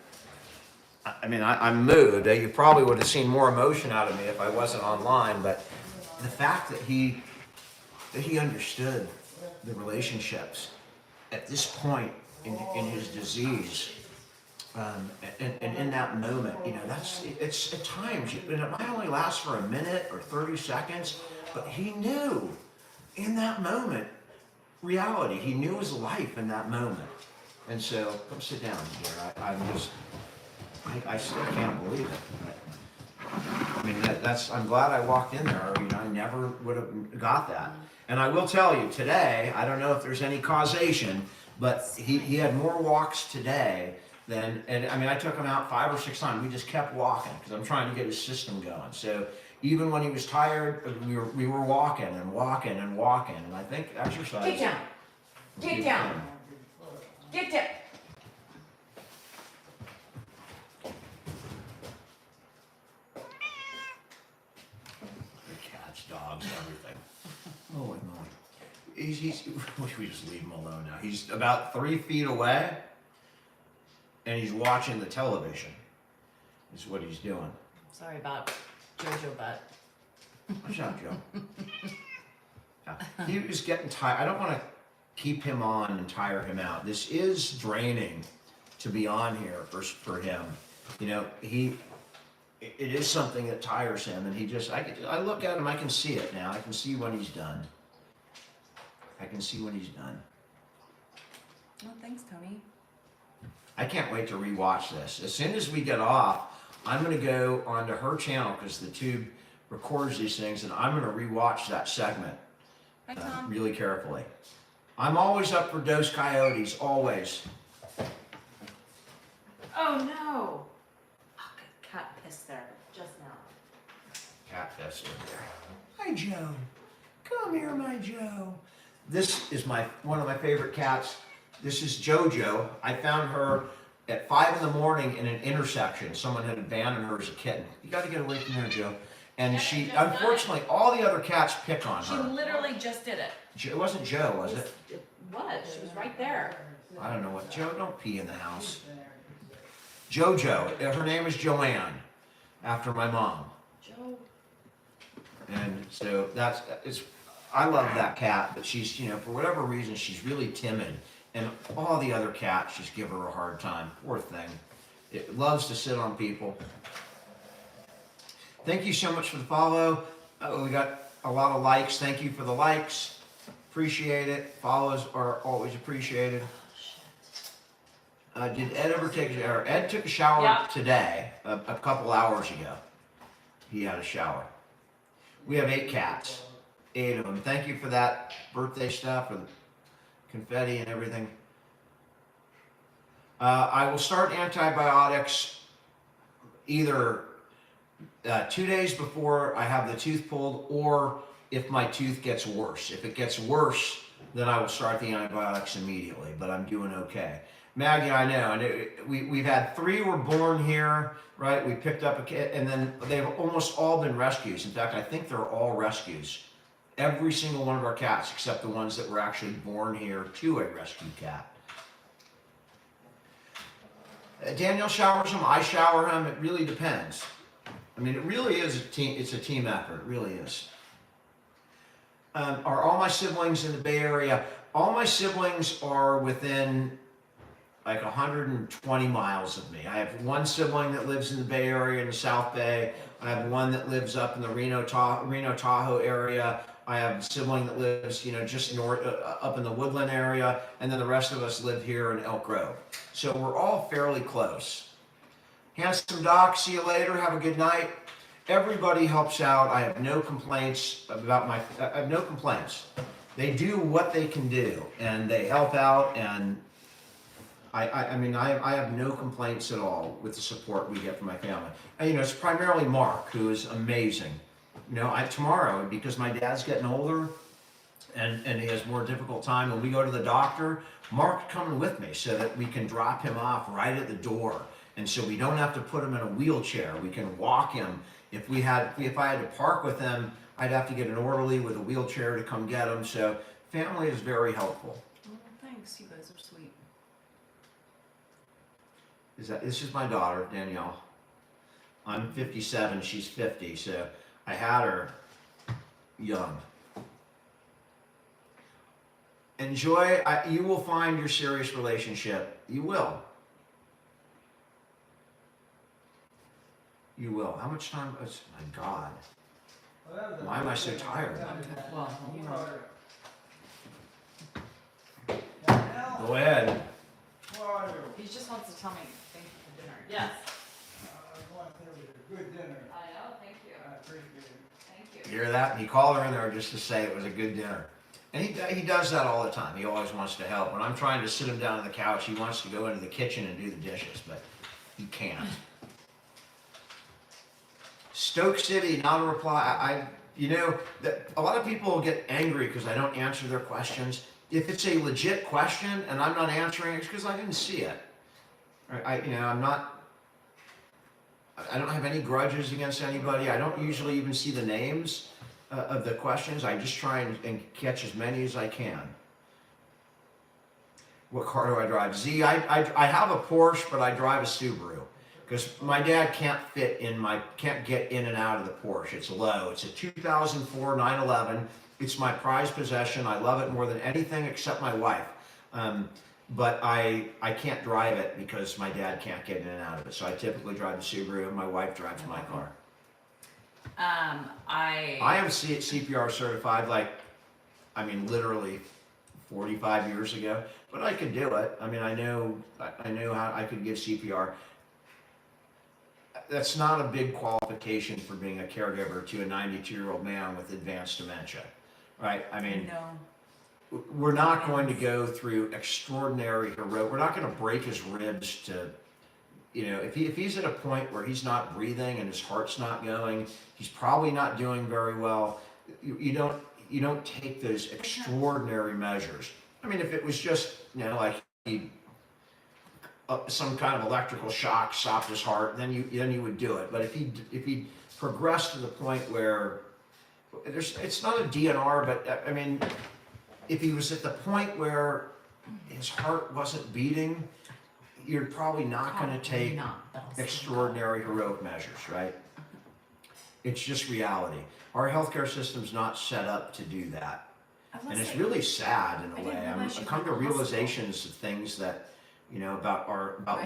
moved. You probably would have seen more emotion out of me if I wasn't online, but the fact that he understood the relationships at this point in his disease, and in that moment, it's at times, and it might only last for a minute or 30 seconds, but he knew in that moment reality. He knew his life in that moment. And so, come sit down, dear. I still can't believe it. I'm glad I walked in there. I never would have got that. And I will tell you, today, I don't know if there's any causation, but he had more walks today I took him out 5 or 6 times. We just kept walking because I'm trying to get his system going. So even when he was tired, we were walking and walking and walking. And I think exercise. Get down. Get down. Get down. Cats, dogs, everything. Holy moly. We just leave him alone now. He's about 3 feet away, and he's watching the television. Is what he's doing. Sorry about Jojo Butt. Watch out, Joe. Yeah. He was getting tired. I don't want to keep him on and tire him out. This is draining to be on here for him. It is something that tires him, and I look at him, I can see it now. I can see when he's done. Oh, thanks, Tony. I can't wait to rewatch this. As soon as we get off, I'm going to go onto her channel because the tube records these things, and I'm going to rewatch that segment Hi, Tom. really carefully. I'm always up for Dos Coyotes, always. Oh, no. Oh, cat pissed there just now. Cat piss in there. Hi, Joe. Come here, my Joe. This is one of my favorite cats. This is JoJo. I found her at 5 in the morning in an intersection. Someone had abandoned her as a kitten. You got to get away from there, Joe. And she, unfortunately, all the other cats pick on She her. literally just did it. It wasn't Joe, was it? It was. She was right there. I don't know what. Joe, don't pee in the house. JoJo. Her name is Joanne, after my mom. Joe. And so I love that cat, but she's, for whatever reason, she's really timid. And all the other cats just give her a hard time. Poor thing. It loves to sit on people. Thank you so much for the follow. We got a lot of likes. Thank you for the likes. Appreciate it. Follows are always appreciated. Did Ed ever take a shower? Ed took a shower today, a couple hours ago. He had a shower. We have 8 cats. 8 of them. Thank you for that birthday stuff and confetti and everything. I will start antibiotics either 2 days before I have the tooth pulled, or if my tooth gets worse. If it gets worse, then I will start the antibiotics immediately, but I'm doing okay. Maggie, I know, and we've had 3 were born here, right? We picked up a kid, and then they've almost all been rescues. In fact, I think they're all rescues. Every single one of our cats, except the ones that were actually born here to a rescue cat. Danielle showers him, I shower him, it really depends. It really is a team, it's a team effort, it really is. Are all my siblings in the Bay Area? All my siblings are within like 120 miles of me. I have one sibling that lives in the Bay Area in the South Bay. I have one that lives up in the Reno Tahoe area. I have a sibling that lives, just north, up in the Woodland area, and then the rest of us live here in Elk Grove. So we're all fairly close. Handsome Doc, see you later. Have a good night. everybody helps out. I have no complaints about I have no complaints. They do what they can do, and they help out, and I mean, I have no complaints at all with the support we get from my family. And, you know, it's primarily Mark, who is amazing. You know, tomorrow, because my dad's getting older, and he has more difficult time, when we go to the doctor, Mark's coming with me so that we can drop him off right at the door. And so we don't have to put him in a wheelchair. We can walk him. If I had to park with him, I'd have to get an orderly with a wheelchair to come get him. So family is very helpful. Oh, thanks. You guys are sweet. This is my daughter, Danielle. I'm 57, she's 50, so I had her young. Enjoy, you will find your serious relationship. You will. You will. How much time? Oh, my God. Why am I so tired? Well, you know. Go ahead. He just wants to tell me thank you for dinner. Yes. I want to say it was a good dinner. I know, thank you. I appreciate it. Thank You you. hear that? And he called her in there just to say it was a good dinner. And he does that all the time. He always wants to help. When I'm trying to sit him down on the couch, he wants to go into the kitchen and do the dishes, but he can't. Stoke City, not a reply. You know, a lot of people get angry because I don't answer their questions. If it's a legit question and I'm not answering, it's because I didn't see it. I don't have any grudges against anybody. I don't usually even see the names of the questions. I just try and catch as many as I can. What car do I drive? I have a Porsche, but I drive a Subaru. Because my dad can't get in and out of the Porsche. It's low. It's a 2004 911. It's my prized possession. I love it more than anything except my wife. But I can't drive it because my dad can't get in and out of it. So I typically drive the Subaru, and my wife drives my car. I am CPR certified, literally 45 years ago. But I could do it. I mean, I know how I could give CPR. That's not a big qualification for being a caregiver to a 92-year-old man with advanced dementia, right? I mean, No. we're not going to go through extraordinary heroic. We're not going to break his ribs to, you know, if he's at a point where he's not breathing and his heart's not going, he's probably not doing very well. You don't take those extraordinary measures. I mean, if it was just, you know, like some kind of electrical shock stopped his heart, then you would do it. But if he progressed to the point where it's not a DNR, but I mean, if he was at the point where his heart wasn't beating, you're probably not going to take extraordinary heroic measures, right? It's just reality. Our healthcare system's not set up to do that, and it's really sad in a way. I've come to realizations of things that, you know, about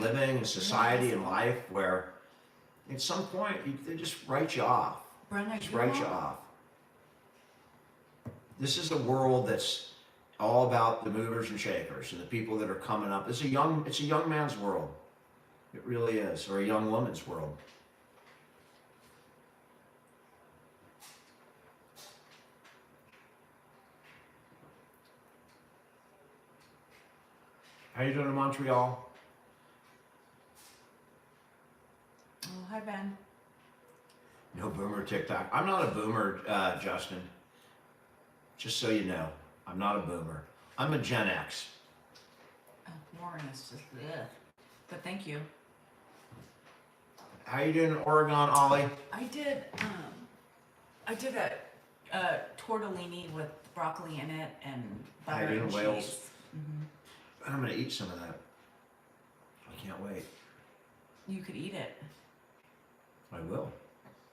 living and society and life, where at some point they just write you off. Just write you off. This is a world that's all about the movers and shakers and the people that are coming up. It's a young man's world. It really is, or a young woman's world. How you doing in Montreal? Oh, hi, Ben. No boomer TikTok. I'm not a boomer, Justin. Just so you know, I'm not a boomer. I'm a Gen X. Oh, Warren is just ugh. But thank you. How you doing in Oregon, Ollie? I did a tortellini with broccoli in it and How butter you and doing in Wales? cheese. Mm-hmm. I'm gonna eat some of that. I can't wait. You could eat it. I will.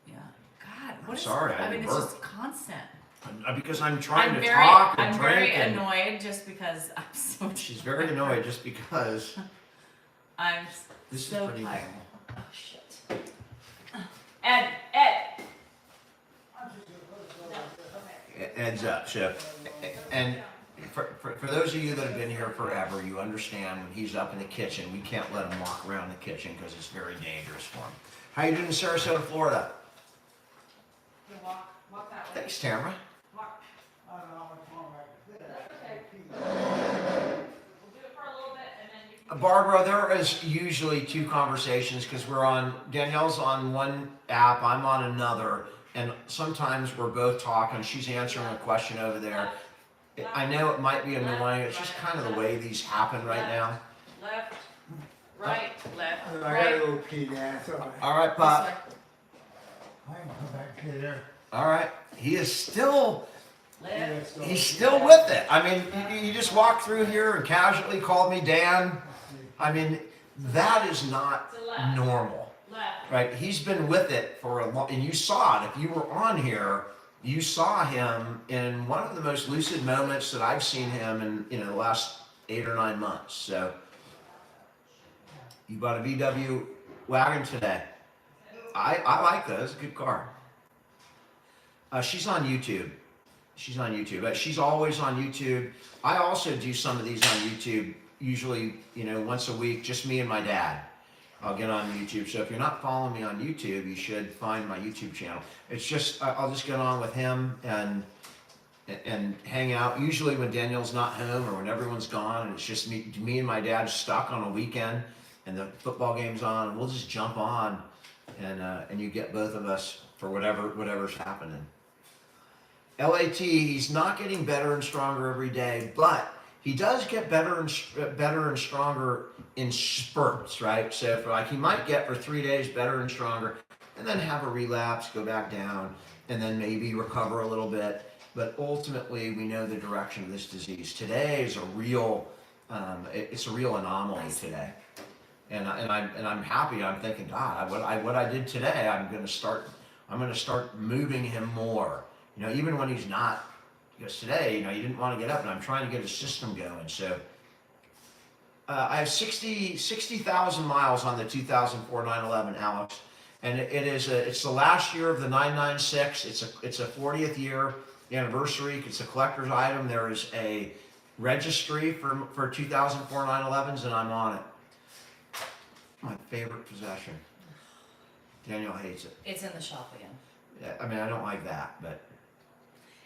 Yeah. God, I'm sorry, I mean, didn't it's burp. just constant. Because I'm trying to talk and I'm drink. very and annoyed just because I'm so. She's very annoyed just because I'm this so is pretty tired. normal. Oh shit. Ed. Ed's up. So, and for those of you that have been here forever, you understand when he's up in the kitchen, we can't let him walk around the kitchen because it's very dangerous for him. How you doing in Sarasota, Florida? Thanks, Tamara. I don't know how much longer I can That's okay. We'll do it for a little bit and then you can. Barbara, there is usually two conversations because Danielle's on one app, I'm on another, and sometimes we're both talking. She's answering a question over there. I know it might be annoying. It's just kind of the way these happen right now. Left, right, left, I gotta right. go pee, Dan, so All right, Pop. I can come back to there. All right. He is still. Left. He's still with it. I mean, you just walked through here and casually called me Dan. I mean, that is not normal, Left. right? He's been with it for a long, and you saw it. If you were on here, you saw him in one of the most lucid moments that I've seen him in the last 8 or 9 months. So, you bought a VW wagon today. I like that. It's a good car. She's on YouTube. She's on YouTube. But she's always on YouTube. I also do some of these on YouTube, usually, once a week, just me and my dad. I'll get on YouTube. So if you're not following me on YouTube, you should find my YouTube channel. It's just, I'll just get on with him and hang out. Usually when Danielle's not home or when everyone's gone and it's just me and my dad stuck on a weekend and the football game's on, and we'll just jump on and you get both of us for whatever's happening. LAT, he's not getting better and stronger every day, but he does get better and stronger in spurts, right? So he might get for 3 days better and stronger, and then have a relapse, go back down, and then maybe recover a little bit. But ultimately, we know the direction of this disease. Today is a real anomaly today, and I'm happy. I'm thinking, God, what I did today, I'm going to start moving him more. Even when he's not, because today, he didn't want to get up, and I'm trying to get his system going. So I have 60,000 miles on the 2004 911, Alex, and it's the last year of the 996. It's a 40th year anniversary. It's a collector's item. There is a registry for 2004 911s, and I'm on it. My favorite possession. Daniel hates it. It's in the shop again. Yeah, I mean, I don't like that, but.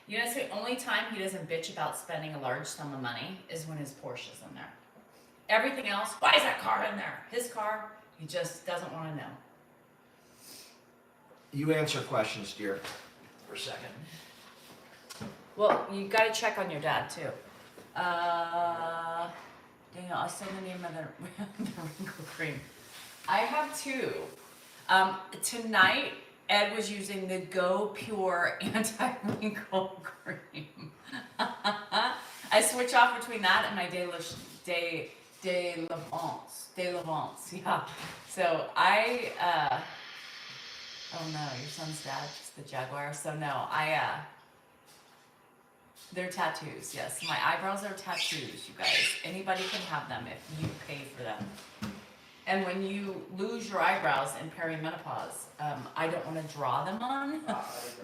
It's the only time he doesn't bitch about spending a large sum of money is when his Porsche's in there. Everything else, why is that car in there? His car, he just doesn't want to know. You answer questions, dear, for a second. Well, you got to check on your dad too. Daniel, I'll send the name of the wrinkle cream. I have 2. Tonight, Ed was using the Go Pure anti-wrinkle cream. I switch off between that and my de l'avance, yeah. So oh no, your son's dad, just the Jaguar. So no, they're tattoos, yes. My eyebrows are tattoos, you guys. Anybody can have them if you pay for them. And when you lose your eyebrows in perimenopause, I don't want to draw them on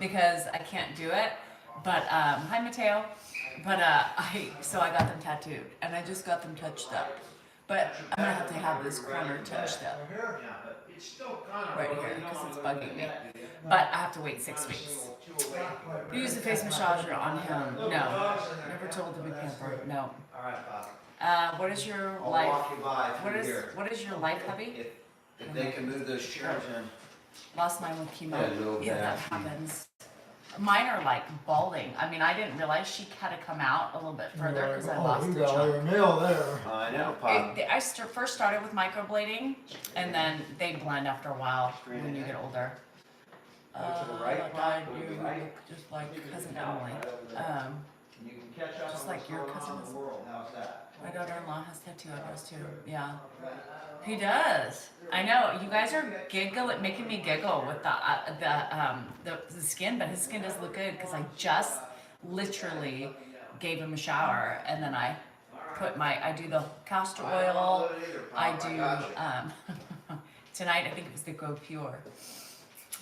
because I can't do it. But hi Mateo. But so I got them tattooed and I just got them touched up. But I'm gonna have to have this corner touched up right here because it's bugging me. But I have to wait 6 weeks. Use the face massager on him. No, never told to be pampered. No. All right, Bob. What is your I'll life? walk you by through here. What is your life, hubby? If they can move those chairs in. Lost mine with chemo. Yeah, a little Yeah, that bit. happens. Mine are like balding. I mean, I didn't realize she had to come out a little bit further because I lost you the got all chunk. your mail there. I know, Bob. First started with microblading, and then they blend after a while when you get older. Go to the right, God, Bob. Go to you the right. look just like cousin Now, Emily. right over there. You can catch up just on like what's your going on cousins. in the world. How's that? My daughter-in-law has tattoo eyebrows too. Yeah, he does. I know. You guys are making me giggle with the skin, but his skin does look good because I just literally gave him a shower and then I do the castor oil. I do tonight. I think it was the Go Pure.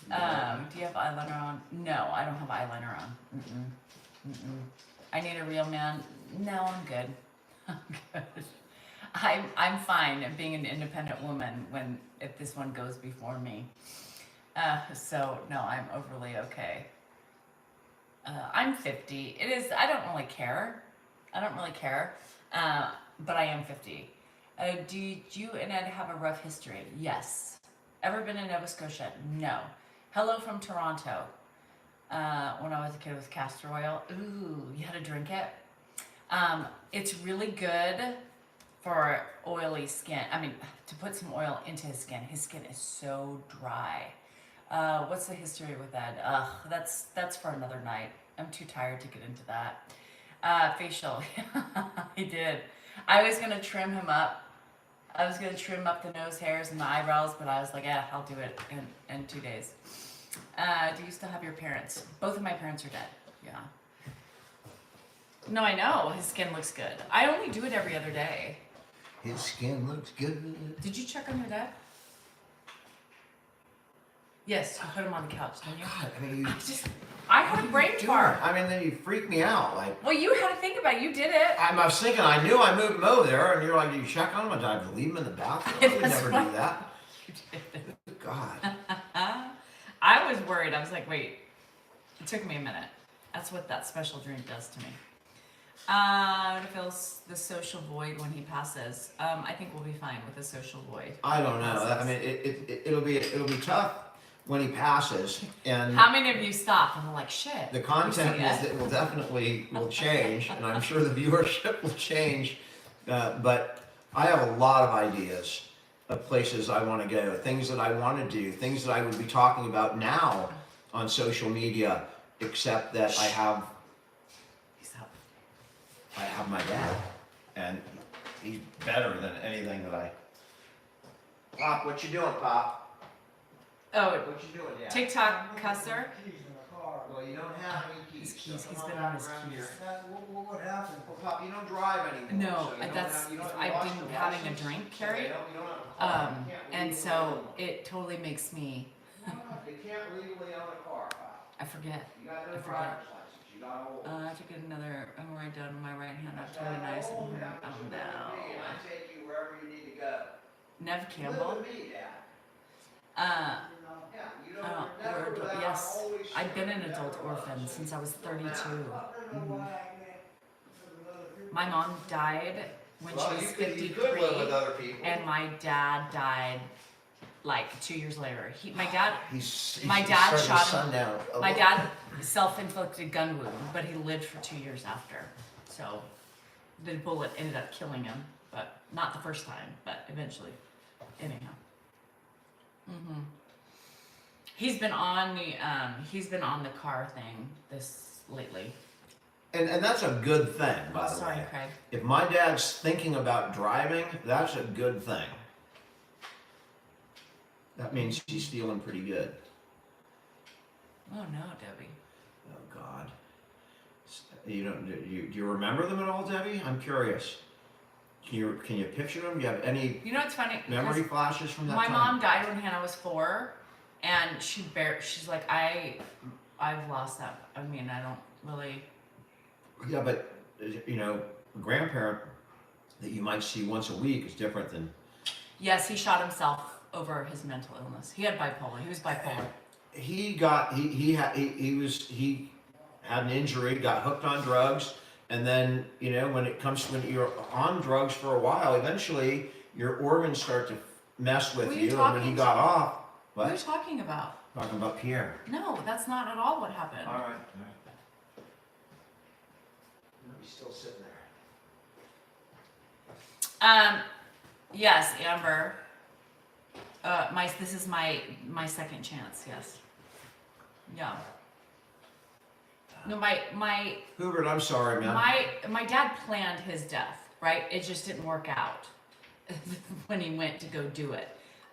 Do you have eyeliner on? No, I don't have eyeliner on. I need a real man. No, I'm good. I'm good. I'm fine at being an independent woman if this one goes before me. So no, I'm overly okay. I'm 50. It is. I don't really care. But I am 50. Did you and Ed have a rough history? Yes. Ever been in Nova Scotia? No. Hello from Toronto. When I was a kid with castor oil. Ooh, you had to drink it? It's really good for oily skin. I mean, to put some oil into his skin. His skin is so dry. What's the history with Ed? Ugh, that's for another night. I'm too tired to get into that. Facial. He did. I was gonna trim him up. I was gonna trim up the nose hairs and the eyebrows, but I was like, yeah, I'll do it in 2 days. Do you still have your parents? Both of my parents are dead. Yeah. No, I know. His skin looks good. I only do it every other day. His skin looks good. Did you check on your dad? Yes, you put him on the couch, didn't you? God, I mean, I had a brain fart. I mean, then you freak me out. Like, Well, you had to think about it. You did it. I was thinking, I knew I moved him over there, and you're like, "Did you check on him? Did I leave him in the bathroom?" I would That's never right. do that. You did it. God. I was worried. I was like, wait. It took me a minute. That's what that special drink does to me. It fills the social void when he passes. I think we'll be fine with the social void. I don't know. I mean, it'll be tough when he passes, and How many of you stopped and were like, shit? the you content see is it? that will definitely change, and I'm sure the viewership will change. But I have a lot of ideas of places I want to go, things that I want to do, things that I would be talking about now on social media, except that I have my dad, and he's better than anything that I. Pop, what you doing, Pop? Oh, What you doing, Dad? TikTok cusser. Well, you don't have any His keys. keys. so He's come been on on back his around keys. here. What happened? Well, Pop, you don't drive anymore. No, so you don't that's have- you don't- you I've lost been your having a license, drink so carry. you don't have a car. You can't And legally so own- it totally makes me. You can't legally own a car, Pop. I forget. You got no I forget. driver's license. You got old. I took another. I'm right down to my right hand. That's really nice. Oh And I take you wherever you need to go. Nev Live Campbell. with me, Dad. Uh, Yeah, you don't Oh, never we're without yes. always I've been an never adult alone. orphan since I was 32. Mhm. My mom died when Well, she was you could live with 53, other people. and my dad died like 2 years later. My dad He's my dad starting to shot him. sundown a My little. dad self-inflicted gun wound, but he lived for 2 years after. So the bullet ended up killing him, but not the first time, but eventually. Anyhow. He's been on the car thing this lately. And that's a good thing, by the Sorry, way. Craig. If my dad's thinking about driving, that's a good thing. That means he's feeling pretty good. Oh no, Debbie. Oh God. You don't do you remember them at all, Debbie? I'm curious. Can you picture them? Do you have any You know what's funny? memory flashes from that My time? mom died when Hannah was 4, and she's like, I've lost that. I mean, I don't really. Yeah, but you know, a grandparent that you might see once a week is different than. Yes, he shot himself over his mental illness. He had bipolar. He was bipolar. He had an injury, got hooked on drugs, and then you know when you're on drugs for a while, eventually your organs start to mess with Who are you you. And when he talking got to? off, What are you what? talking about? Talking about Pierre. No, that's not at all what happened. All right. He's still sitting there. Yes, Amber. This is my second chance. Yes. Yeah. No, my Hubert, I'm sorry, man. my dad planned his death, right? It just didn't work out when he went to go do it.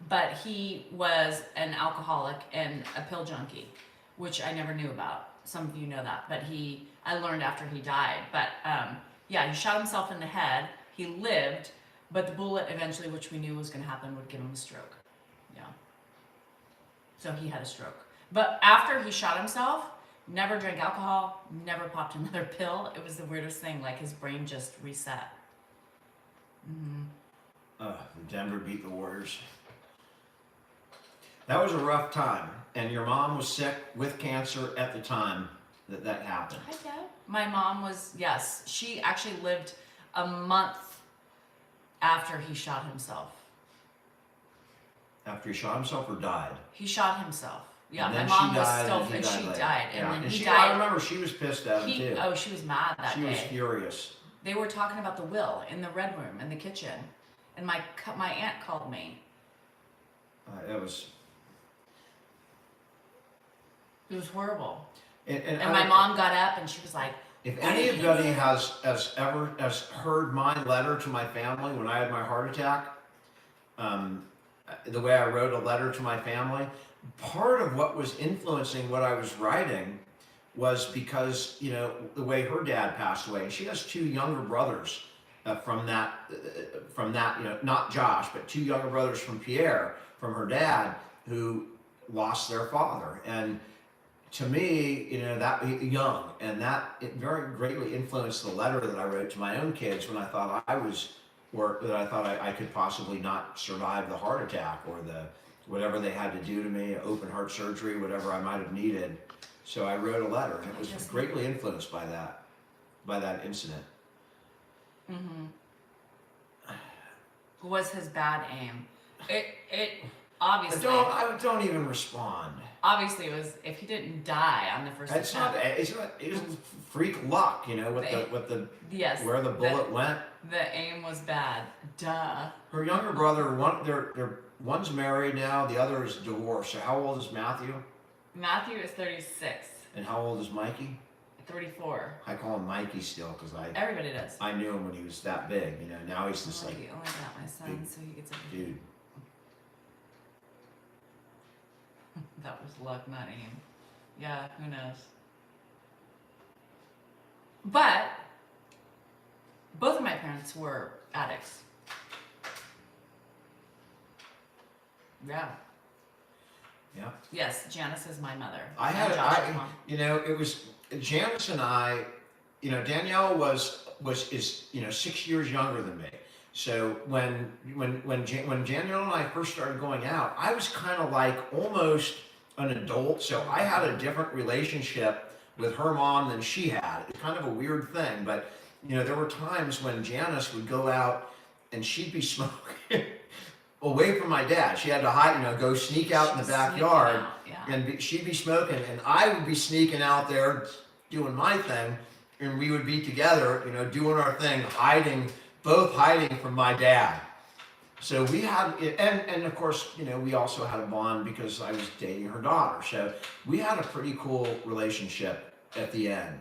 But he was an alcoholic and a pill junkie, which I never knew about. Some of you know that, but I learned after he died. But yeah, he shot himself in the head. He lived, but the bullet eventually, which we knew was going to happen, would give him a stroke. Yeah. So he had a stroke. But after he shot himself, never drank alcohol, never popped another pill. It was the weirdest thing. Like his brain just reset. Denver beat the Warriors. That was a rough time, and your mom was sick with cancer at the time. that happened. Hi, Dad. My mom was, yes, she actually lived a month after he shot himself. After he shot himself or died? He shot himself. Yeah, And my then mom she was died, still, and he and died she later. died, Yeah. and then he she, died. I remember she was pissed at him too. Oh, she was mad that She day. was furious. They were talking about the will in the red room in the kitchen, and my aunt called me. It was. It was horrible. And And my mom got up and she was like, If anybody has ever heard my letter to my family when I had my heart attack, the way I wrote a letter to my family, part of what was influencing what I was writing was because, you know, the way her dad passed away, and she has two younger brothers from that, you know, not Josh, but two younger brothers from Pierre, from her dad, who lost their father. And to me, you know, that young, and that it very greatly influenced the letter that I wrote to my own kids when I thought I was, or that I thought I could possibly not survive the heart attack or the whatever they had to do to me, open heart surgery, whatever I might have needed. So I wrote a letter, and it was greatly influenced by that incident. was his bad aim. It obviously. I don't even respond. Obviously, it was if he didn't die on the first attempt. It's freak luck, you know, with the Yes. where the bullet went. The aim was bad. Duh. Her younger brother, one's married now, the other is divorced. So how old is Matthew? Matthew is 36. And how old is Mikey? 34. I call him Mikey still because Everybody does. I knew him when he was that big. You know, now he's just Oh, like you only got my son, big so he gets a dude. That was luck, not aim. Yeah, who knows? But both of my parents were addicts. Yeah. Yeah. Yes, Janice is my mother. I and had, Josh's mom. you know, it was Janice and I. You know, Danielle is you know 6 years younger than me. So when Danielle and I first started going out, I was kind of like almost an adult. So I had a different relationship with her mom than she had. It's kind of a weird thing, but you know, there were times when Janice would go out and she'd be smoking away from my dad. She had to hide, you know, go sneak out in the backyard, and she'd be smoking, and I would be sneaking out there doing my thing, and we would be together, you know, doing our thing, both hiding from my dad. So we had, and of course, you know, we also had a bond because I was dating her daughter. So we had a pretty cool relationship at the end.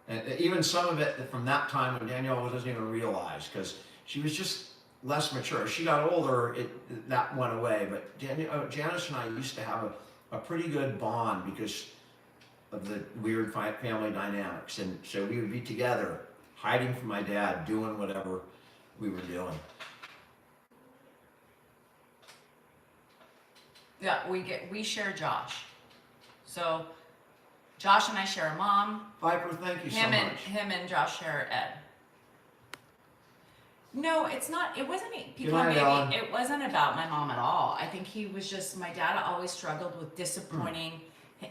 And even some of it from that time when Danielle doesn't even realize, because she was just less mature. As she got older, that went away. But Janice and I used to have a pretty good bond because of the weird family dynamics. And so we would be together, hiding from my dad, doing whatever we were doing. Yeah, we share Josh. So Josh and I share a mom. Viper, thank you so much. Him and Josh share Ed. No, it's not. It wasn't. People Good night, Ellen. it wasn't about my mom at all. I think he was just. My dad always struggled with disappointing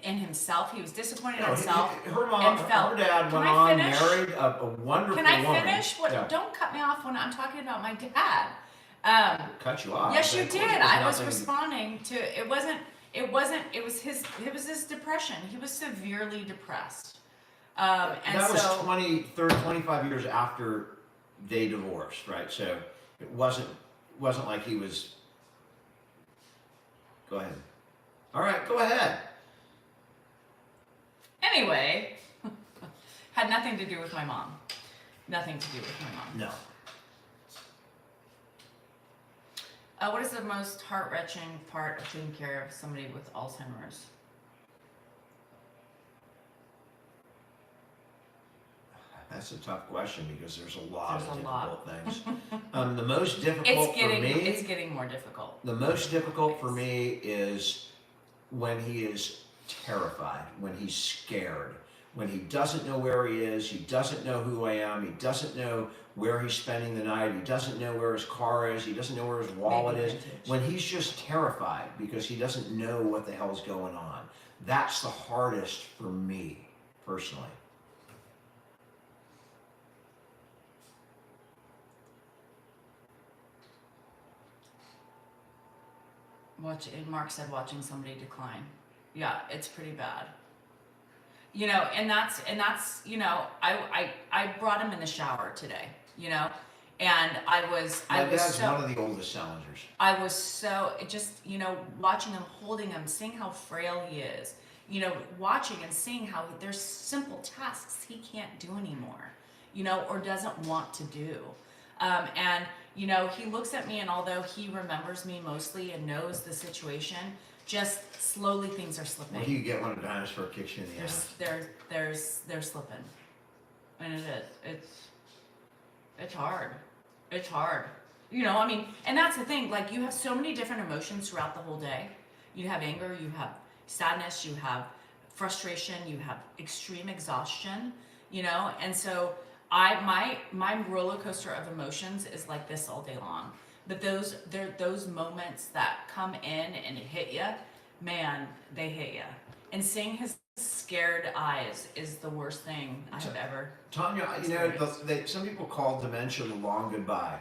in himself. He was disappointed in himself. Her mom, and felt, her dad "Can went I on, finish? married a wonderful Can I woman. finish? What? Yeah. Don't cut me off when I'm talking about my dad. Cut you off. Yes, you Of course, did. there's I was nothing- responding to it. Wasn't. It wasn't. It was his depression. He was severely depressed. And that was so 25 years after they divorced, right? So it wasn't like he was. Go ahead. All right, go ahead. anyway, had nothing to do with my mom. Nothing to do with my mom. No. What is the most heart-wrenching part of taking care of somebody with Alzheimer's? That's a tough question because there's a lot There's of a lot. difficult things. The most difficult for me. It's getting more difficult. The most difficult for me is when he is terrified, when he's scared, when he doesn't know where he is, he doesn't know who I am, he doesn't know where he's spending the night, he doesn't know where his car is, he doesn't know where his wallet Maybe is. vintage. When he's just terrified because he doesn't know what the hell's going on. That's the hardest for me. personally. And Mark said watching somebody decline. Yeah, it's pretty bad. You know, and that's you know, I brought him in the shower today, you know, and I was My dad's so one of the oldest challengers. I was so it just, you know, watching him, holding him, seeing how frail he is, you know, watching and seeing how there's simple tasks he can't do anymore, you know, or doesn't want to do. And, you know, he looks at me, and although he remembers me mostly and knows the situation, just slowly things are slipping. Well, you get one of the dinosaur kicks you in the ass. They're slipping. And it is. It's hard. It's hard. You know, I mean, and that's the thing, like, you have so many different emotions throughout the whole day. You have anger, you have sadness, you have frustration, you have extreme exhaustion, you know, and so my roller coaster of emotions is like this all day long. But those moments that come in and hit you, man, they hit you. And seeing his scared eyes is the worst thing I have ever. Tanya, you know, some people call dementia the long goodbye.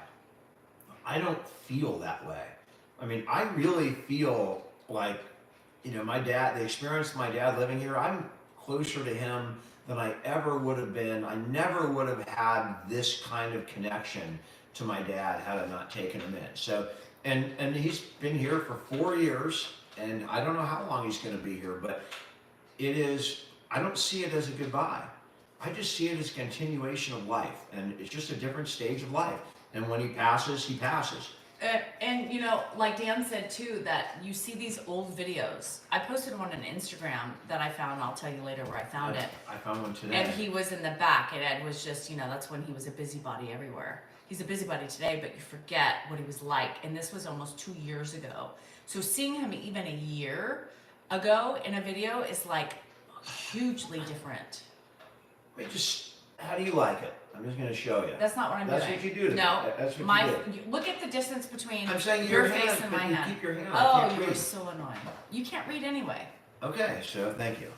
I don't feel that way. I mean, I really feel like, you know, my dad, the experience of my dad living here, I'm closer to him than I ever would have been. I never would have had this kind of connection to my dad had I not taken him in. So, and he's been here for 4 years, and I don't know how long he's going to be here, but it is, I don't see it as a goodbye. I just see it as a continuation of life, and it's just a different stage of life. And when he passes, he passes. And you know, like Dan said too, that you see these old videos. I posted one on Instagram that I found. I'll tell you later where I found it. I found one today. And he was in the back, and Ed was just, you know, that's when he was a busybody everywhere. He's a busybody today, but you forget what he was like. And this was almost 2 years ago. So seeing him even a year ago in a video is like hugely different. Wait, just, how do you like it? I'm just going to show you. That's not what I'm That's doing. what you do to me. No, That's what you do. look at the distance between I'm saying your your face hand, and but my you hand. keep your hand. I Oh, can't you're read. so annoying. You can't read anyway. Okay, so thank you.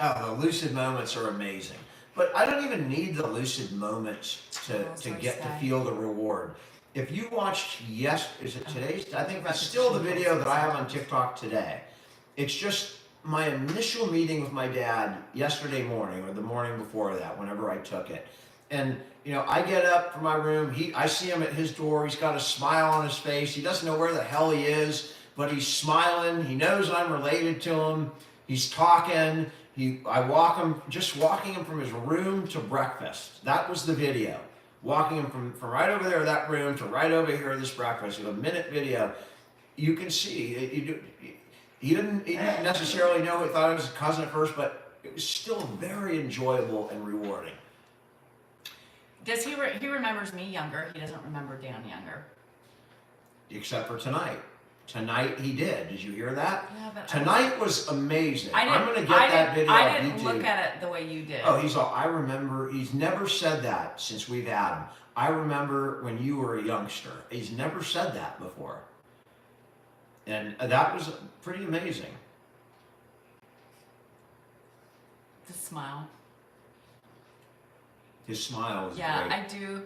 Oh, the lucid moments are amazing. But I don't even need the lucid moments to get to feel the reward. If you watched, is it today's? I think that's still the video that I have on TikTok today. It's just my initial meeting with my dad yesterday morning or the morning before that, whenever I took it. And, you know, I get up from my room. I see him at his door. He's got a smile on his face. He doesn't know where the hell he is, but he's smiling. He knows I'm related to him. He's talking. Walking him from his room to breakfast. That was the video. Walking him from right over there, that room, to right over here, this breakfast. It was a minute video. You can see, he didn't necessarily know, he thought it was his cousin at first, but it was still very enjoyable and rewarding. Does he remembers me younger? He doesn't remember Dan younger. Except for tonight. Tonight he did. Did you hear that? Yeah, but tonight was amazing. I'm going to get that video I on didn't YouTube. look at it the way you did. Oh, I remember, he's never said that since we've had him. I remember when you were a youngster. He's never said that before. And that was pretty amazing. The smile. His smile is Yeah, great. I do.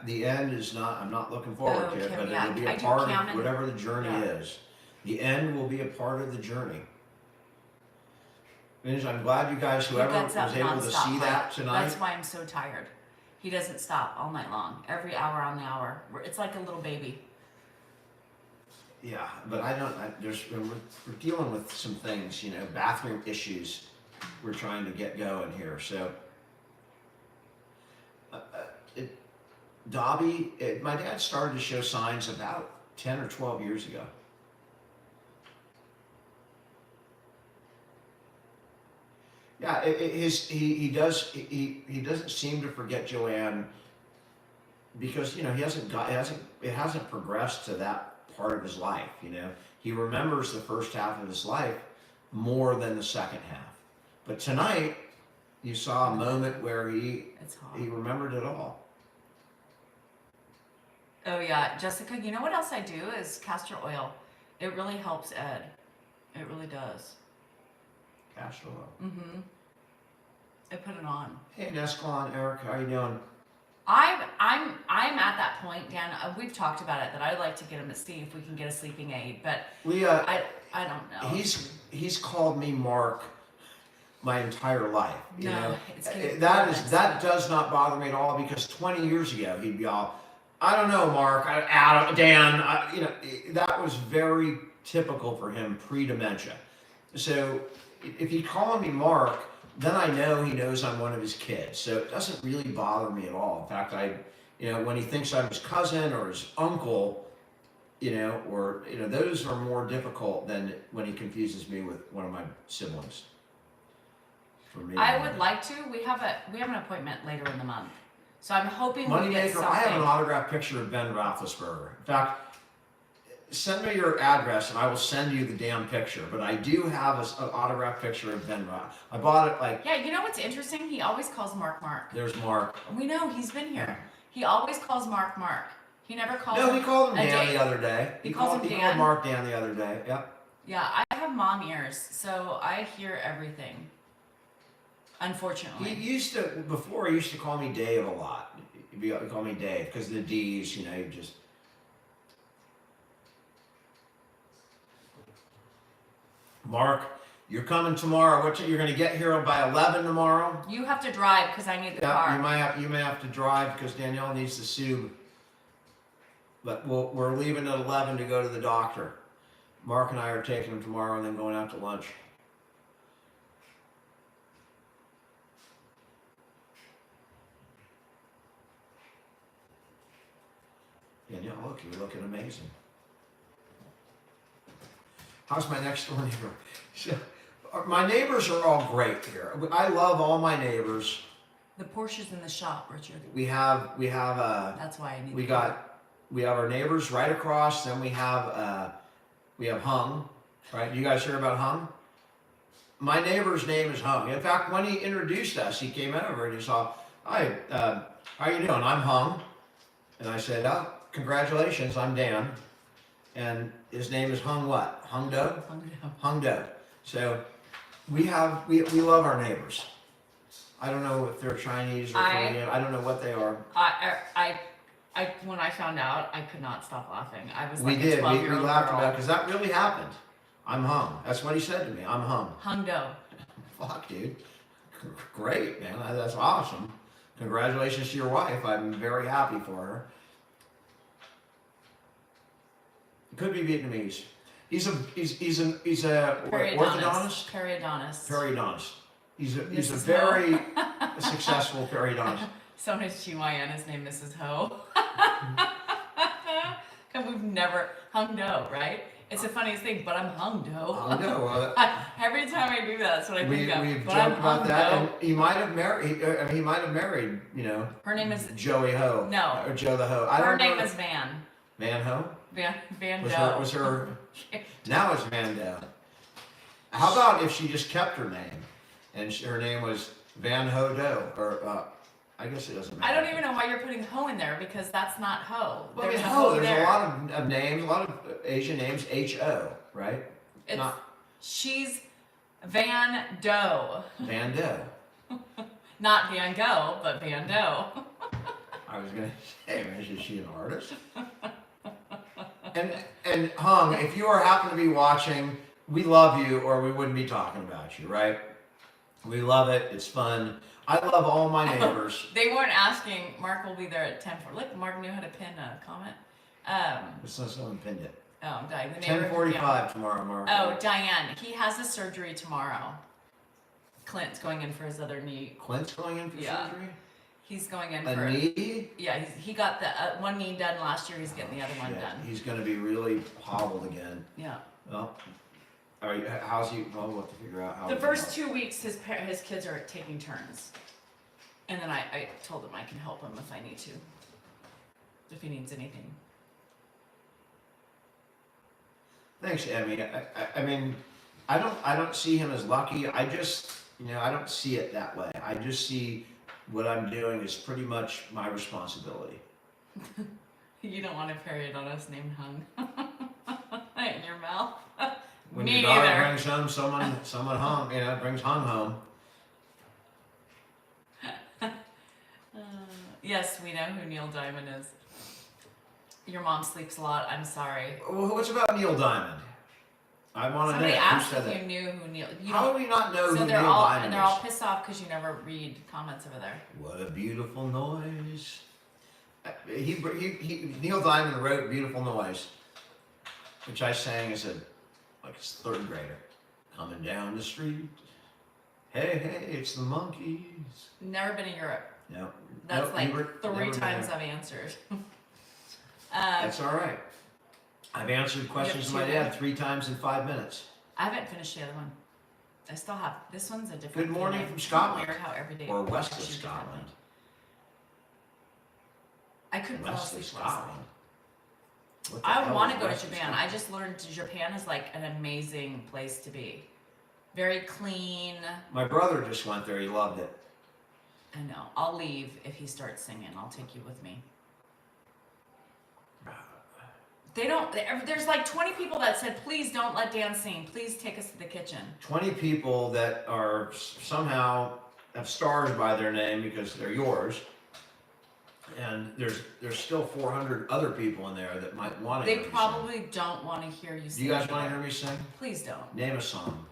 The end is not, I'm not looking forward to it, but yeah, it will be I a do part count of it. whatever the journey Yeah. is. The end will be a part of the journey. And I'm glad you guys, whoever He was gets up able to nonstop, see Mike. that tonight. That's why I'm so tired. He doesn't stop all night long. Every hour on the hour. It's like a little baby. Yeah, but we're dealing with some things, you know, bathroom issues we're trying to get going here. So, my dad started to show signs about 10 or 12 years ago. Yeah, he doesn't seem to forget Joanne because, you know, it hasn't progressed to that part of his life, you know. He remembers the first half of his life more than the second half. But tonight, You saw a moment where It's hot. he remembered it all. Oh yeah, Jessica. You know what else I do is castor oil. It really helps Ed. It really does. Castor oil. Mm-hmm. I put it on. Hey, Nescalon, Eric, how you doing? I'm at that point, Dan. We've talked about it that I'd like to get him to see if we can get a sleeping aid, but Leah, I don't know. he's called me Mark my entire life. You No, know, it's getting that does not bother me at all because 20 years ago he'd be all, I don't know, Mark, Adam, Dan, you know, that was very typical for him pre-dementia. So if he's calling me Mark, then I know he knows I'm one of his kids. So it doesn't really bother me at all. In fact, you know, when he thinks I'm his cousin or his uncle, you know, or, you know, those are more difficult than when he confuses me with one of my siblings. For me. I would like to. We have an appointment later in the month, so I'm hoping we get Moneymaker, something. I have an autographed picture of Ben Roethlisberger. In fact, send me your address and I will send you the damn picture. But I do have an autographed picture of Ben Roethlisberger. I bought it like. Yeah, you know what's interesting? He always calls Mark Mark. There's Mark. We know he's been here. He always calls Mark Mark. He never calls. No, him he called him a Dan day. the other day. He calls him He Dan? called Mark Dan the other day. Yep. Yeah, I have mom ears, so I hear everything. Unfortunately. He used to call me Dave a lot. He'd call me Dave because the D's, you know, just. Mark, you're coming tomorrow. You're going to get here by 11 tomorrow? You have to drive because I need the Yeah, car. you may have to drive because Danielle needs the Sub. But we're leaving at 11 to go to the doctor. Mark and I are taking him tomorrow and then going out to lunch. Danielle, look, you're looking amazing. How's my next door neighbor? So, my neighbors are all great here. I love all my neighbors. The Porsche's in the shop, Richard. We have That's why I need. we have our neighbors right across. Then we have Hung, right? You guys hear about Hung? My neighbor's name is Hung. In fact, when he introduced us, he came over and he saw, "Hi, how you doing? I'm Hung," and I said, "Oh, congratulations, I'm Dan," and his name is Hung what? Hung Do? Hung Do. So we love our neighbors. I don't know if they're Chinese or Korean. I don't know what they are. I when I found out, I could not stop laughing. I was We like did. a 12-year-old We laughed girl. about it because that really happened. I'm Hung. That's what he said to me. I'm Hung. Hundo. Fuck, dude. Great, man. That's awesome. Congratulations to your wife. I'm very happy for her. Could be Vietnamese. He's a orthodontist. Periodontist. Periodontist. He's a Mrs. very successful periodontist. So is GYN. His name Mrs. Ho. Cause we've never Hundo, right? It's the funniest thing, but I'm Hundo. I know. Every time I do that, that's what I think of. We've But joked I'm about that, Hundo. and he might have married. He might have married. You know. Her name is Joey Ho. No. Or Joe the Ho. I her don't name know. is Van. Van Ho. Van Was Doe. her now it's Van Doe. How about if she just kept her name, and her name was Van Ho Doe, or I guess it doesn't matter. I don't even know why you're putting Ho in there because that's not Ho. Well, There's a Ho. Ho There's there. a lot of names, a lot of Asian names. H-O, right? It's, Not she's Van Doe. Van Doe. Not Van Gogh, but Van Doe. I was gonna say, man, is she an artist? And Hung, if you are happen to be watching, we love you, or we wouldn't be talking about you, right? We love it. It's fun. I love all my neighbors. They weren't asking. Mark will be there at 10. Look, Mark knew how to pin a comment. Someone pinned it. Oh, I'm dying. The neighbor- 10:45 tomorrow, Mark. Oh, Diane. He has the surgery tomorrow. Clint's going in for his other knee. Clint's going in for Yeah. surgery? He's going in A for knee? Yeah, he got the one knee done last year. He's getting the other one Yeah, done. he's going to be really hobbled again. Yeah. Well, how's he? Well, we'll have to figure out how. The he first goes. 2 weeks, his kids are taking turns, and then I told him I can help him if I need to, if he needs anything. Thanks, Emmy. I mean, I don't see him as lucky. I just you know, I don't see it that way. I just see what I'm doing is pretty much my responsibility. You don't want a periodontalist named Hung in your mouth. When Me your daughter neither. brings home someone home, you know, brings hung home. Yes, we know who Neil Diamond is. Your mom sleeps a lot. I'm sorry. Well, what's about Neil Diamond? I want to know Somebody who asked said if that. you knew who Neil. You How don't. do we not know So who they're Neil all Diamond and they're is? all pissed off because you never read comments over there. What a beautiful noise. Neil Diamond wrote "Beautiful Noise," which I sang as a third grader, coming down the street. Hey, hey, it's the monkeys. Never been in Europe. No, That's nope, like never 3 been times there. I've answered. That's all right. I've answered questions of my two dad 3 times in 5 minutes. I haven't finished the other one. I still have. This one's a different. Good morning feeling. from Scotland. Weird how every day Or it west of touches you Scotland. differently. I couldn't fall West of asleep last night. Scotland. What the I hell want is to go to west of Japan. Scotland? I just learned Japan is like an amazing place to be. Very clean. My brother just went there. He loved it. I know. I'll leave if he starts singing. I'll take you with me. They don't. There's like 20 people that said, "Please don't let Dan sing. Please take us to the kitchen." 20 people that are somehow have stars by their name because they're yours. And there's still 400 other people in there that might want to They hear you probably don't want to hear you sing. sing. Do you guys want to hear me sing? Please don't. Name a song.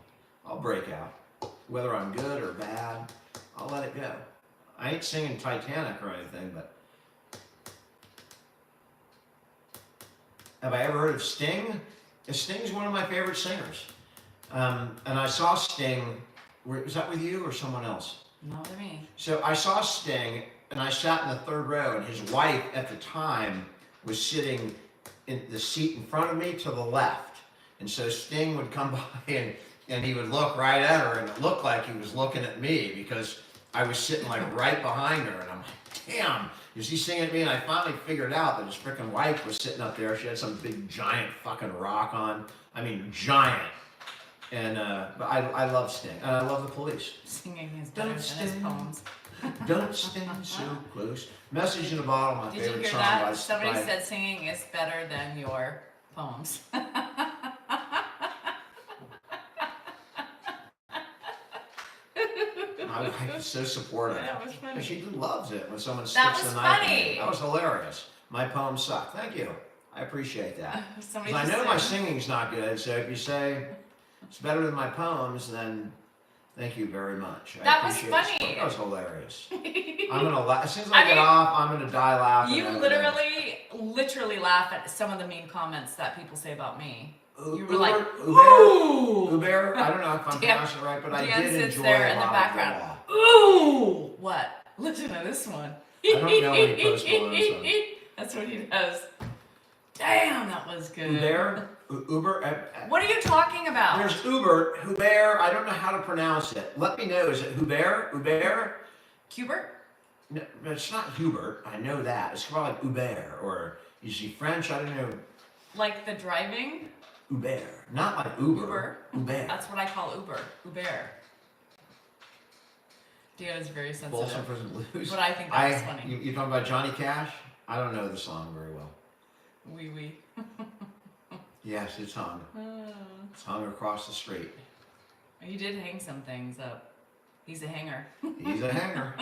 I'll break out. Whether I'm good or bad, I'll let it go. I ain't singing Titanic or anything, but have I ever heard of Sting? Sting's one of my favorite singers. And I saw Sting. Was that with you or someone else? Not to me. So I saw Sting, and I sat in the third row, and his wife at the time was sitting in the seat in front of me to the left. And so Sting would come by, and he would look right at her, and it looked like he was looking at me because I was sitting like right behind her, and I'm like, damn, is he singing at me? And I finally figured out that his freaking wife was sitting up there. She had some big giant fucking rock on. I mean, giant. And but I love Sting, and I love the Police. Singing is better Don't than his sting. poems. Don't stand so close. Message in a Bottle, my Did you favorite hear song that? by Somebody by- said singing is better than your poems. My wife is so supportive. That was funny. She loves it when someone That sticks was the knife in funny. me. That was hilarious. My poems suck. Thank you. I appreciate that. Somebody 'Cause I just know my said- singing's not good, so if you say it's better than my poems, then thank you very much. That was appreciate it. funny. That was hilarious. I'm gonna laugh. As soon as I, I get mean, off, I'm gonna die laughing. You over literally laugh at some of the mean comments that people say about me. this. You were like, Uber, Uber. I don't know if I'm Dan- pronouncing it right, but I Dan did sits enjoy there a in the lot background. of Ooh! What? Listen to this one. I don't know any Post Malone songs. That's what he does. Damn, that was good. Uber, Uber. What are you talking about? There's Uber, Hubert. I don't know how to pronounce it. Let me know. Is it Hubert? Hubert? Hubert? No, it's not Hubert. I know that. It's probably like Hubert, or is he French? I don't know. Like the driving? Hubert, not like Uber. Uber. Hubert. That's what I call Uber. Uber. Dan is very Folsom sensitive. Prison Blues. But I think that was funny. You talking about Johnny Cash? I don't know the song very well. Wee wee. Yes, it's hung. It's hung across the street. He did hang some things up. He's a hanger. He's a hanger.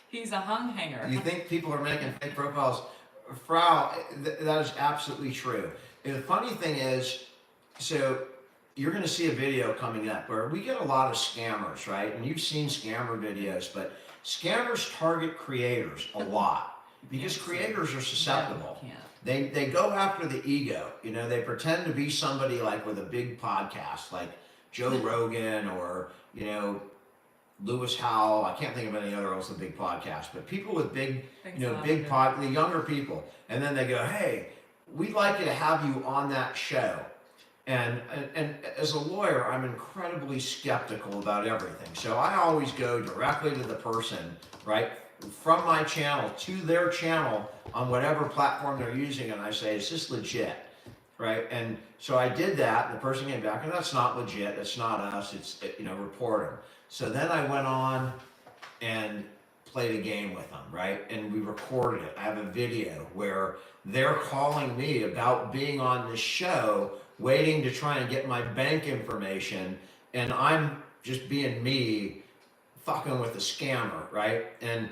He's a hung hanger. You think people are making fake profiles? Frau, that is absolutely true. And the funny thing is, so you're going to see a video coming up where we get a lot of scammers, right? And you've seen scammer videos, but scammers target creators a lot because creators are susceptible. No, can't. They go after the ego. You know, they pretend to be somebody like with a big podcast, like Joe Rogan or, you know, Lewis Howell. I can't think of any other else with big podcasts, but people with big, the younger people. And then they go, hey, we'd like you to have you on that show. And as a lawyer, I'm incredibly skeptical about everything. So I always go directly to the person, right, from my channel to their channel on whatever platform they're using, and I say, is this legit? right? And so I did that, and the person came back, and that's not legit. It's not us. It's report them. So then I went on and played a game with them, right? And we recorded it. I have a video where they're calling me about being on the show, waiting to try and get my bank information, and I'm just being me, fucking with a scammer, right? And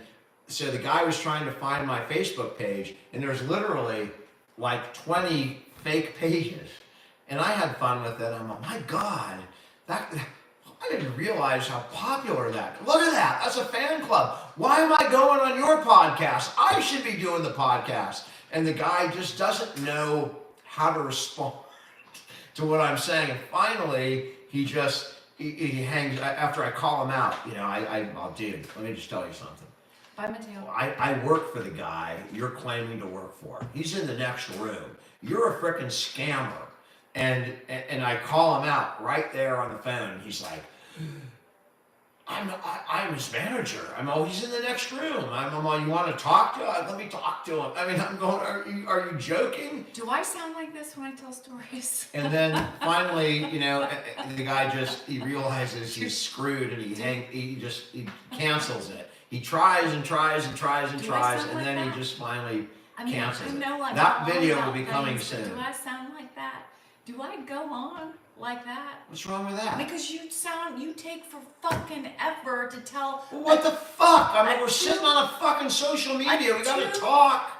so the guy was trying to find my Facebook page, and there's literally like 20 fake pages. And I had fun with it. I'm like, my God, I didn't realize how popular that. Look at that. That's a fan club. Why am I going on your podcast? I should be doing the podcast. And the guy just doesn't know how to respond to what I'm saying. And finally, he hangs after I call him out. I'll dude, let me just tell you something. Bye, Mateo. I work for the guy you're claiming to work for. He's in the next room. You're a frickin' scammer. And I call him out right there on the phone. He's like, I'm his manager. He's in the next room. You want to talk to him? Let me talk to him. I'm going, are you joking? Do I sound like this when I tell stories? And then finally, the guy he realizes he's screwed, and he cancels it. He tries and tries and tries and tries, and then he just finally cancels it. That video will be coming soon. Do I sound like that? Do I go on like that? What's wrong with that? Because you take for fucking ever to tell. What the fuck? We're sitting on a fucking social media. We gotta talk.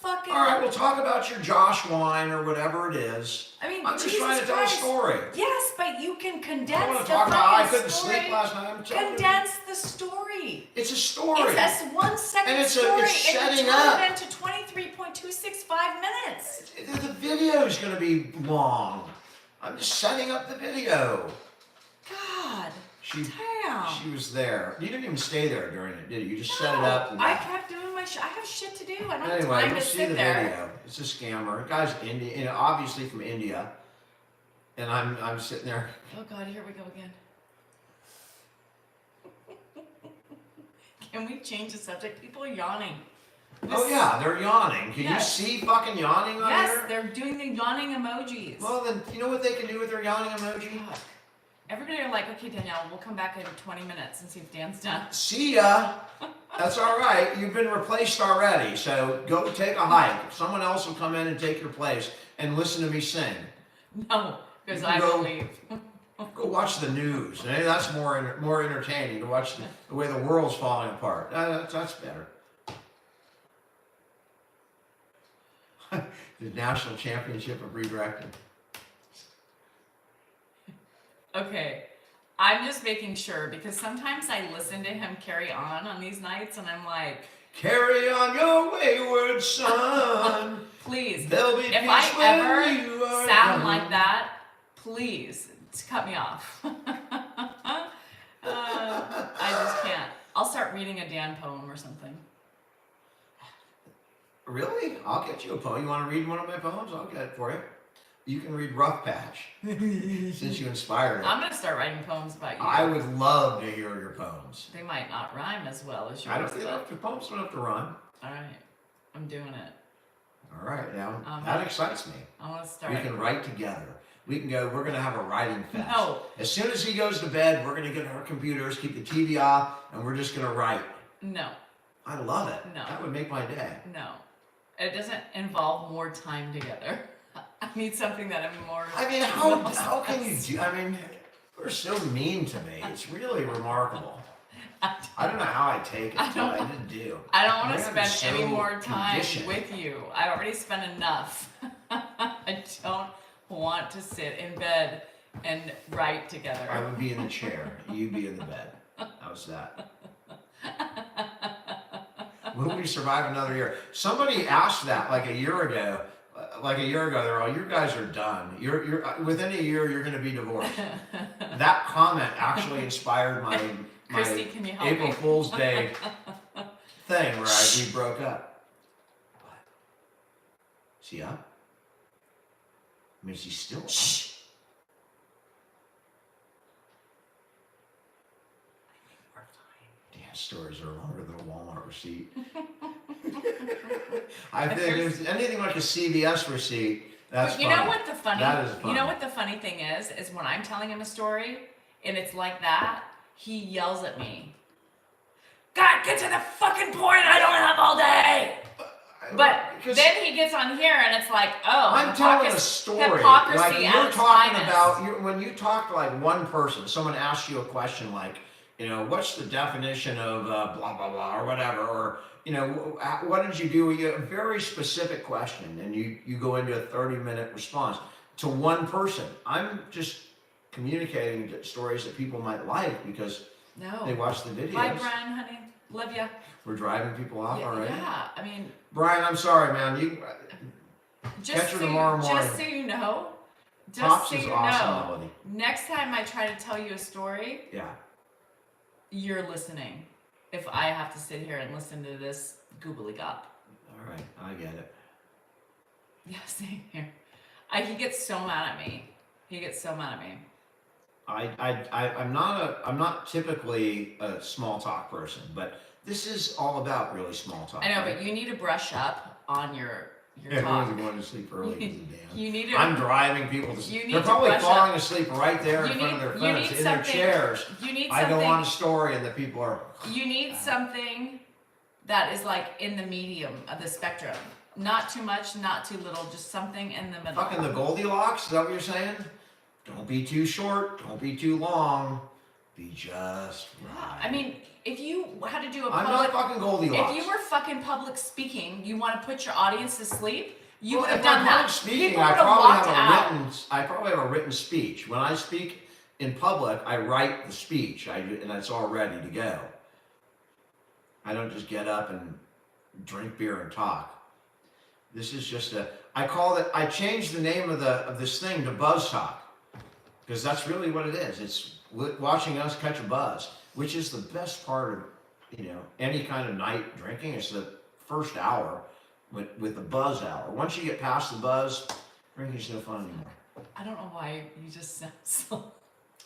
Fucking. All right, we'll talk about your Josh wine or whatever it is. I'm just trying to tell a story. Yes, but you can condense I want the to talk about I couldn't story. sleep last night. Condense the story. It's a story. It's a 1 second And it's story. setting and up. It into 23.265 minutes. The video's gonna be long. I'm just setting up the video. God. She Damn. was there. You didn't even stay there during it, did you? You just set it up. And I kept doing my I have shit to do. I don't have anyway, time you'll to see sit the there. video. It's a scammer. The guy's Indian, obviously from India. And I'm sitting there. Oh God, here we go again. Can we change the subject? People are yawning. Oh yeah, they're yawning. Can Yes. you see fucking yawning on Yes, here? they're doing the yawning emojis. Well then, you know what they can do with their yawning emoji? God. Everybody are like, okay, Danielle, we'll come back in 20 minutes and see if Dan's done. See ya. That's all right. You've been replaced already. So go take a hike. Someone else will come in and take your place and listen to me sing. No, because You I go- will leave. Go watch the news. Maybe that's more entertaining to watch the way the world's falling apart. That's better. The national championship of redirecting. Okay, I'm just making sure because sometimes I listen to him carry on these nights and I'm like, Carry on your wayward son. please, There'll be if peace I when ever you are sound gone. like that, please cut me off. I just can't. I'll start reading a Dan poem or something. Really? I'll get you a poem. You want to read one of my poems? I'll get it for you. You can read Rough Patch, since you inspired it. I'm gonna start writing poems about you. I would love to hear your poems. They might not rhyme as well as yours. I don't think but- the poems don't have to rhyme. All right, I'm doing it. All right, now Um, that excites me. I want to start. We can write together. We're going to have a writing fest. No. As soon as he goes to bed, we're going to get our computers, keep the TV off, and we're just going to write. No, I love it. No. That would make my day. no, it doesn't involve more time together. I need something that I'm more. I mean, how can you do? I mean, you're so mean to me. It's really remarkable. I don't know how I take it, but I didn't do. I don't want to Maybe I'm spend any so more time conditioned. with you. I already spent enough. I don't want to sit in bed and write I together. would be in the chair. You'd be in the bed. How's that? Will we survive another year? Somebody asked that like a year ago. They're all, you guys are done. You're within a year, you're going to be divorced. That comment actually inspired my Christy, can you help April me? Fool's Day thing where we broke up. What? Is he up? I mean, is he still up? Shh. Damn, stories are longer than a Walmart receipt. I think if it's anything like a CVS receipt, That's But you funny. know what the funny That is you funny. know what the funny thing is when I'm telling him a story and it's like that, he yells at me. God, get to the fucking point, I don't have all day. But Because then he gets on here and it's like, oh, I'm telling a story. Like hypocrisy at you're its talking finest. about when you talk to like one person, someone asks you a question like, you know, what's the definition of blah blah blah or whatever, or you know, what did you do? You a very specific question, and you go into a 30-minute response to one person. I'm just communicating stories that people might like because No. they watch the videos. Bye, Brian, honey. Love ya. We're driving people off already. Yeah, I mean, Brian, I'm sorry, man. You just catch her so tomorrow morning. Just so you know, Pops is awesome, Melody. next time I try to tell you a story, Yeah. you're listening. If I have to sit here and listen to this goobly gop. All right, I get it. Yeah, same here. He gets so mad at me. He gets so mad at me. I'm not typically a small talk person, but this is all about really small talk. I know, right? but you need to brush up on your Everyone's talk. going to sleep early because of Dan. You need to. I'm driving people to You sleep. need They're to probably brush falling up. asleep right there in You front of need- their you phones need in their something- chairs. You need I something. go on a story and the people are. You need something that is like in the medium of the spectrum. Not too much, not too little, just something in the middle. Fucking the Goldilocks, is that what you're saying? Don't be too short, don't be too long, be just right. I mean, if you had to do a I'm public, not fucking Goldilocks. if you were fucking public speaking, you want to put your audience to sleep, you Well, would have if done I'm that. public speaking, People I would have probably walked have out. I probably have a written speech. When I speak in public, I write the speech, and it's all ready to go. I don't just get up and drink beer and talk. This is just I changed the name of this thing to Buzz Talk. Because that's really what it is. It's watching us catch a buzz, which is the best part of, you know, any kind of night drinking. It's the first hour with the buzz hour. Once you get past the buzz, drinking's no fun anymore. I don't know why you just sound so.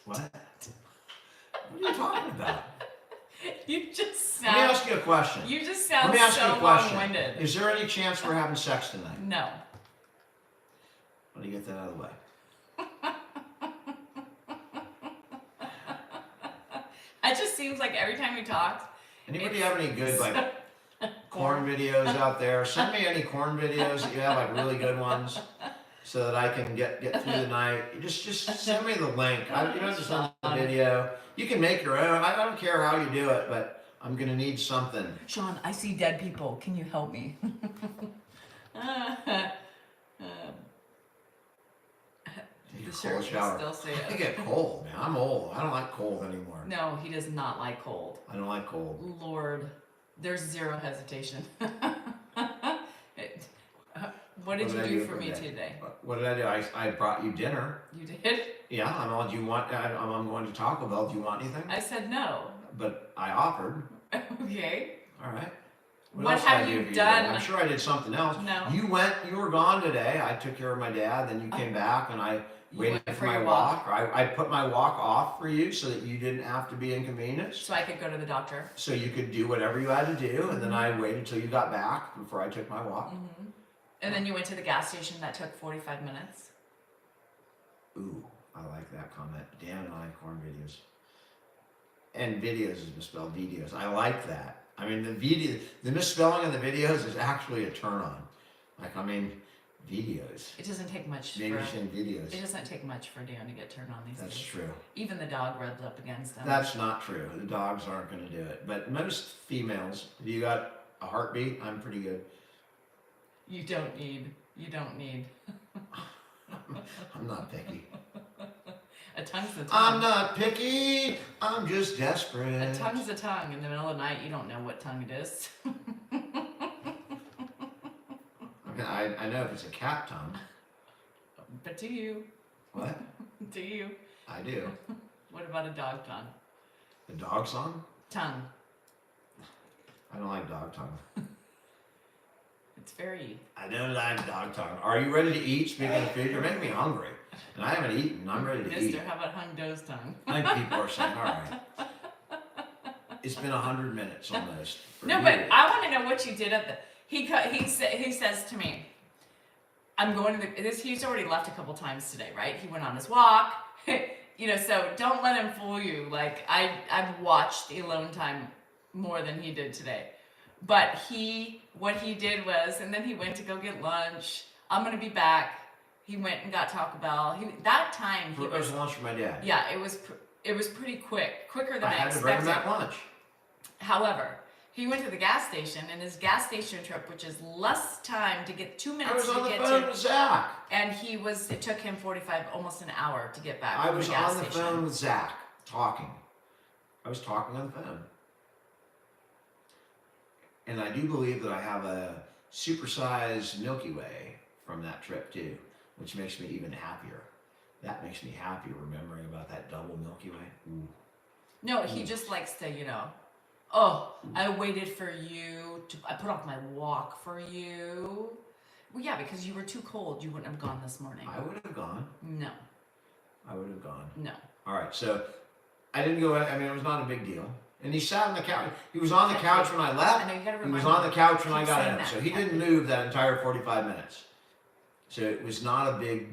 What? What are you talking about? You just Let me sound. ask you a question. You just Let sound me ask you so a question. long-winded. Is there any chance we're having sex tonight? No. Let me get that out of the way. It just seems like every time we talk, Anybody It's- have any good like corn videos out there? Send me any corn videos that you have, like really good ones, so that I can get through the night. Just send me the link. You don't have to send the video. You can make your own. I don't care how you do it, but I'm gonna need something. Sean, I see dead people. Can you help me? Take The a shirt cold can shower. still say I it. get cold, man. I'm old. I don't like cold anymore. No, he does not like cold. I don't like cold. Lord, there's zero hesitation. What did What you did I do do for for me today? today? What did I do? I brought you dinner. You did? Yeah, I'm all. Do you want? I'm going to Taco Bell. Do you want anything? I said no. But I offered. Okay. All right. What else did I have do you for today? done? I'm sure I did something else. No. You were gone today. I took care of my dad. Then you came back, and I You waited went for for my your walk. I put my walk off for you so that you didn't have to be inconvenienced. So I could go to the doctor. So you could do whatever you had to do, and then I waited till you got back before I took my walk. Mm-hmm. And then you went to the gas station that took 45 minutes. Ooh, I like that comment. Dan and I corn videos. And videos is misspelled videos. I like that. I mean, the misspelling of the videos is actually a turn on. Like, I mean, videos. It doesn't take much Maybe for. saying videos. It doesn't take much for Dan to get turned on these That's days. true. Even the dog rubs up against him. That's not true. The dogs aren't going to do it. But most females, if you got a heartbeat, I'm pretty good. You don't need. You don't need. I'm not picky. A tongue's a tongue. I'm not picky. I'm just desperate. A tongue's a tongue. In the middle of the night, you don't know what tongue it is. I know if it's a cat tongue. But do you? What? Do you? I do. What about a dog tongue? The dog song? Tongue. I don't like dog tongue. It's very. I don't like dog tongue. Are you ready to eat? Speaking of food, you're making me hungry. And I haven't eaten. I'm ready to eat. Mister, how about hung doe's tongue? I think people are saying, all right. It's been 100 minutes almost. for No, you. but I want to know what you did at the. He says to me, I'm going to he's already left a couple times today, right? He went on his walk. You know, so don't let him fool you. Like I've watched the alone time more than he did today. But what he did was, and then he went to go get lunch. I'm gonna be back. He went and got Taco Bell. That time he It was lunch for my dad. yeah, it was pretty quicker than I I had to bring him expected. back lunch. However, he went to the gas station, and his gas station trip, which is less time to get 2 I minutes was to on the get phone to, with Zach. and it took him 45, almost an hour to get back I from was the gas on the station. phone with Zach, talking. I was talking on the phone. And I do believe that I have a supersized Milky Way from that trip too, which makes me even happier. That makes me happy remembering about that double Milky Way. Ooh. No, he just likes to, oh, I waited for you I put off my walk for you. Well, yeah, because you were too cold. You wouldn't have gone this morning. I would have gone. No, I would have gone. no. All right, so I didn't go. I mean, it was not a big deal. And he sat on the couch. He was on the couch when I left. I know, you gotta He remind was on me. the couch when I Keep got saying in. that. So he didn't move that entire 45 minutes. So it was not a big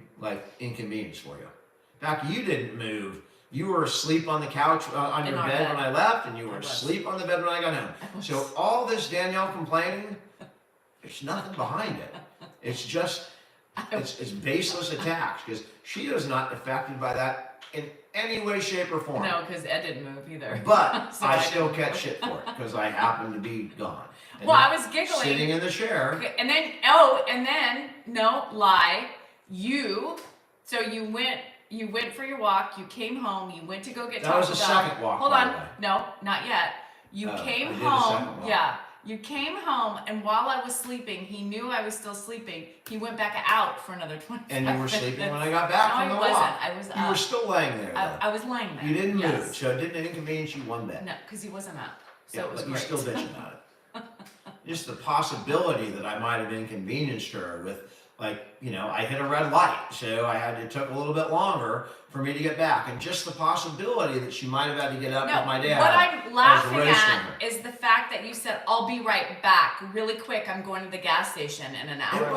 inconvenience for you. In fact, you didn't move. You were asleep on the couch on In your our bed bed. when I left, and you I were was. asleep on the bed when I got home. I was. So all this Danielle complaining, there's nothing behind it. It's just it's baseless attacks because she is not affected by that in any way, shape, or form. No, because Ed didn't move either. But So I still didn't catch move. shit for it because I happen to be gone. And Well, not I was giggling. sitting in the chair. Okay, and then no lie. So you went for your walk. You came home. You went to go get That was Taco the Bell. second walk, Hold by on, the way. no, not yet. You Oh, came I did a home. second walk. Yeah, you came home, and while I was sleeping, he knew I was still sleeping. He went back out for another 20 And you were minutes. sleeping when I got back No, from the I wasn't. walk. I was You up. were still laying there, though. I was lying there. You didn't Yes. move, so it didn't inconvenience you one bit. No, because he wasn't up. So Yeah, it was but great. you're still bitching about it. Just the possibility that I might have inconvenienced her with, I hit a red light, so it took a little bit longer for me to get back. And just the possibility that she might have had to get up No, with my dad. what I'm laughing roasting at her. is the fact that you said, "I'll be right back, really quick. I'm going to the gas station in an hour."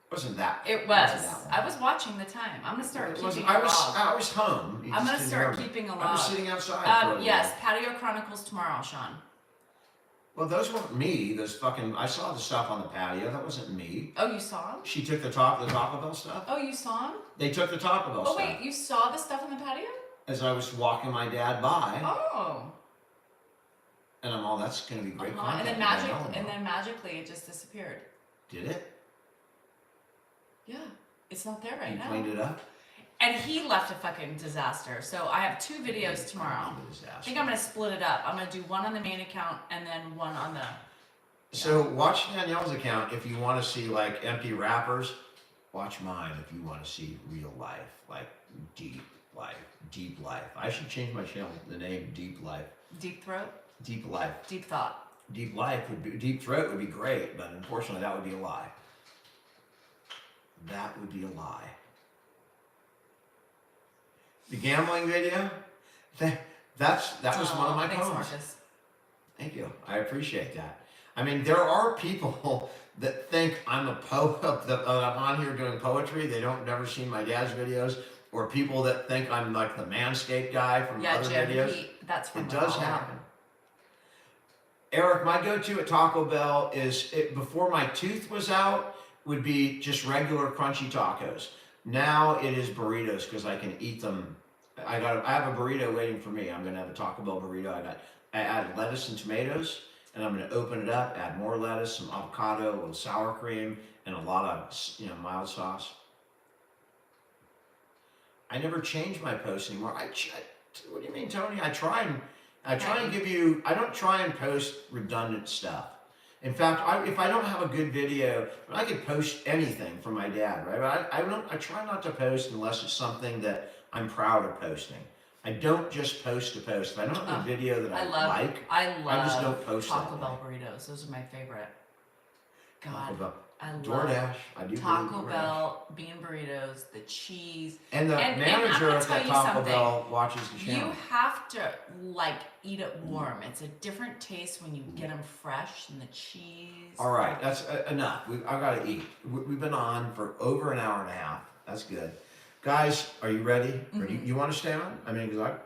Wasn't that? It was. wasn't that long. I was watching the time. I'm gonna start It keeping wasn't- a I log. was home. You I'm just gonna didn't start hear me. keeping a I was log. sitting outside for a little Yes, while. Patio Chronicles tomorrow, Sean. Well, those weren't me. I saw the stuff on the patio. That wasn't me. Oh, you saw him? She took the Taco Bell stuff. Oh, you saw him? They took the Taco Bell Oh, stuff. wait, you saw the stuff on the patio? As I was walking my dad by, Oh. and I'm all, that's going to be great content. And for then Danielle. magically it just disappeared. Did it? Yeah, it's not there right You now. cleaned it up? And he left a fucking disaster. So I have 2 videos tomorrow. I think I'm gonna split it up. I'm gonna do one on the main account and then one on the. So watch Danielle's account if you want to see empty wrappers. Watch mine if you want to see real life, deep life. I should change my channel, the name Deep Life. Deep throat, Deep Life. deep thought. Deep throat would be great, but unfortunately that would be a lie. That would be a lie. The gambling video, that was one of my Thanks, poems. Marcus. Thank you. I appreciate that. I mean, there are people that think I'm a poet, that I'm on here doing poetry. They don't never seen my dad's videos, or people that think I'm like the Manscaped guy from Yeah, other Jim, videos. that's from It does Ronaldo. happen. Eric, my go-to at Taco Bell is before my tooth was out would be just regular crunchy tacos. Now it is burritos because I can eat them. I have a burrito waiting for me. I'm gonna have a Taco Bell burrito. I added lettuce and tomatoes, and I'm gonna open it up, add more lettuce, some avocado, a little sour cream, and a lot of mild sauce. I never change my posts anymore. What do you mean, Tony? I try and give you. I don't try and post redundant stuff. In fact, if I don't have a good video, I could post anything from my dad, right? But I try not to post unless it's something that I'm proud of posting. I don't just post to post. If I don't have a video that I I love just don't post Taco that Bell burritos. Those are my favorite. Taco God, Bell. I love DoorDash. I do Taco believe DoorDash. Bell, bean burritos, the cheese. And the And I'm manager gonna at tell that you Taco something. Bell watches the You channel. have to like eat it warm. It's a different taste when you get them fresh and the cheese. All right, that's enough. I've got to eat. We've been on for over an hour and a half. That's good. Guys, are you ready? You want to stay on? I mean, because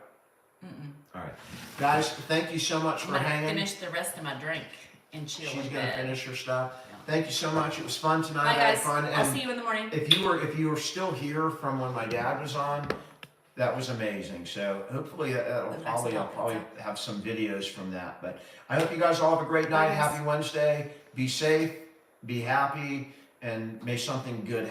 all right. Guys, thank you so much I'm for gonna hanging. finish the rest of my drink and chill. She's in going to bed. finish her stuff. Yeah. Thank you so much. It was fun tonight. Bye I had guys. fun. I'll And see you in the morning. if you were still here from when my dad was on, that was amazing. So hopefully I'll probably have some videos from that. But I hope you guys all have a great night. Bye, guys. Happy Wednesday. Be safe, be happy, and may something good happen.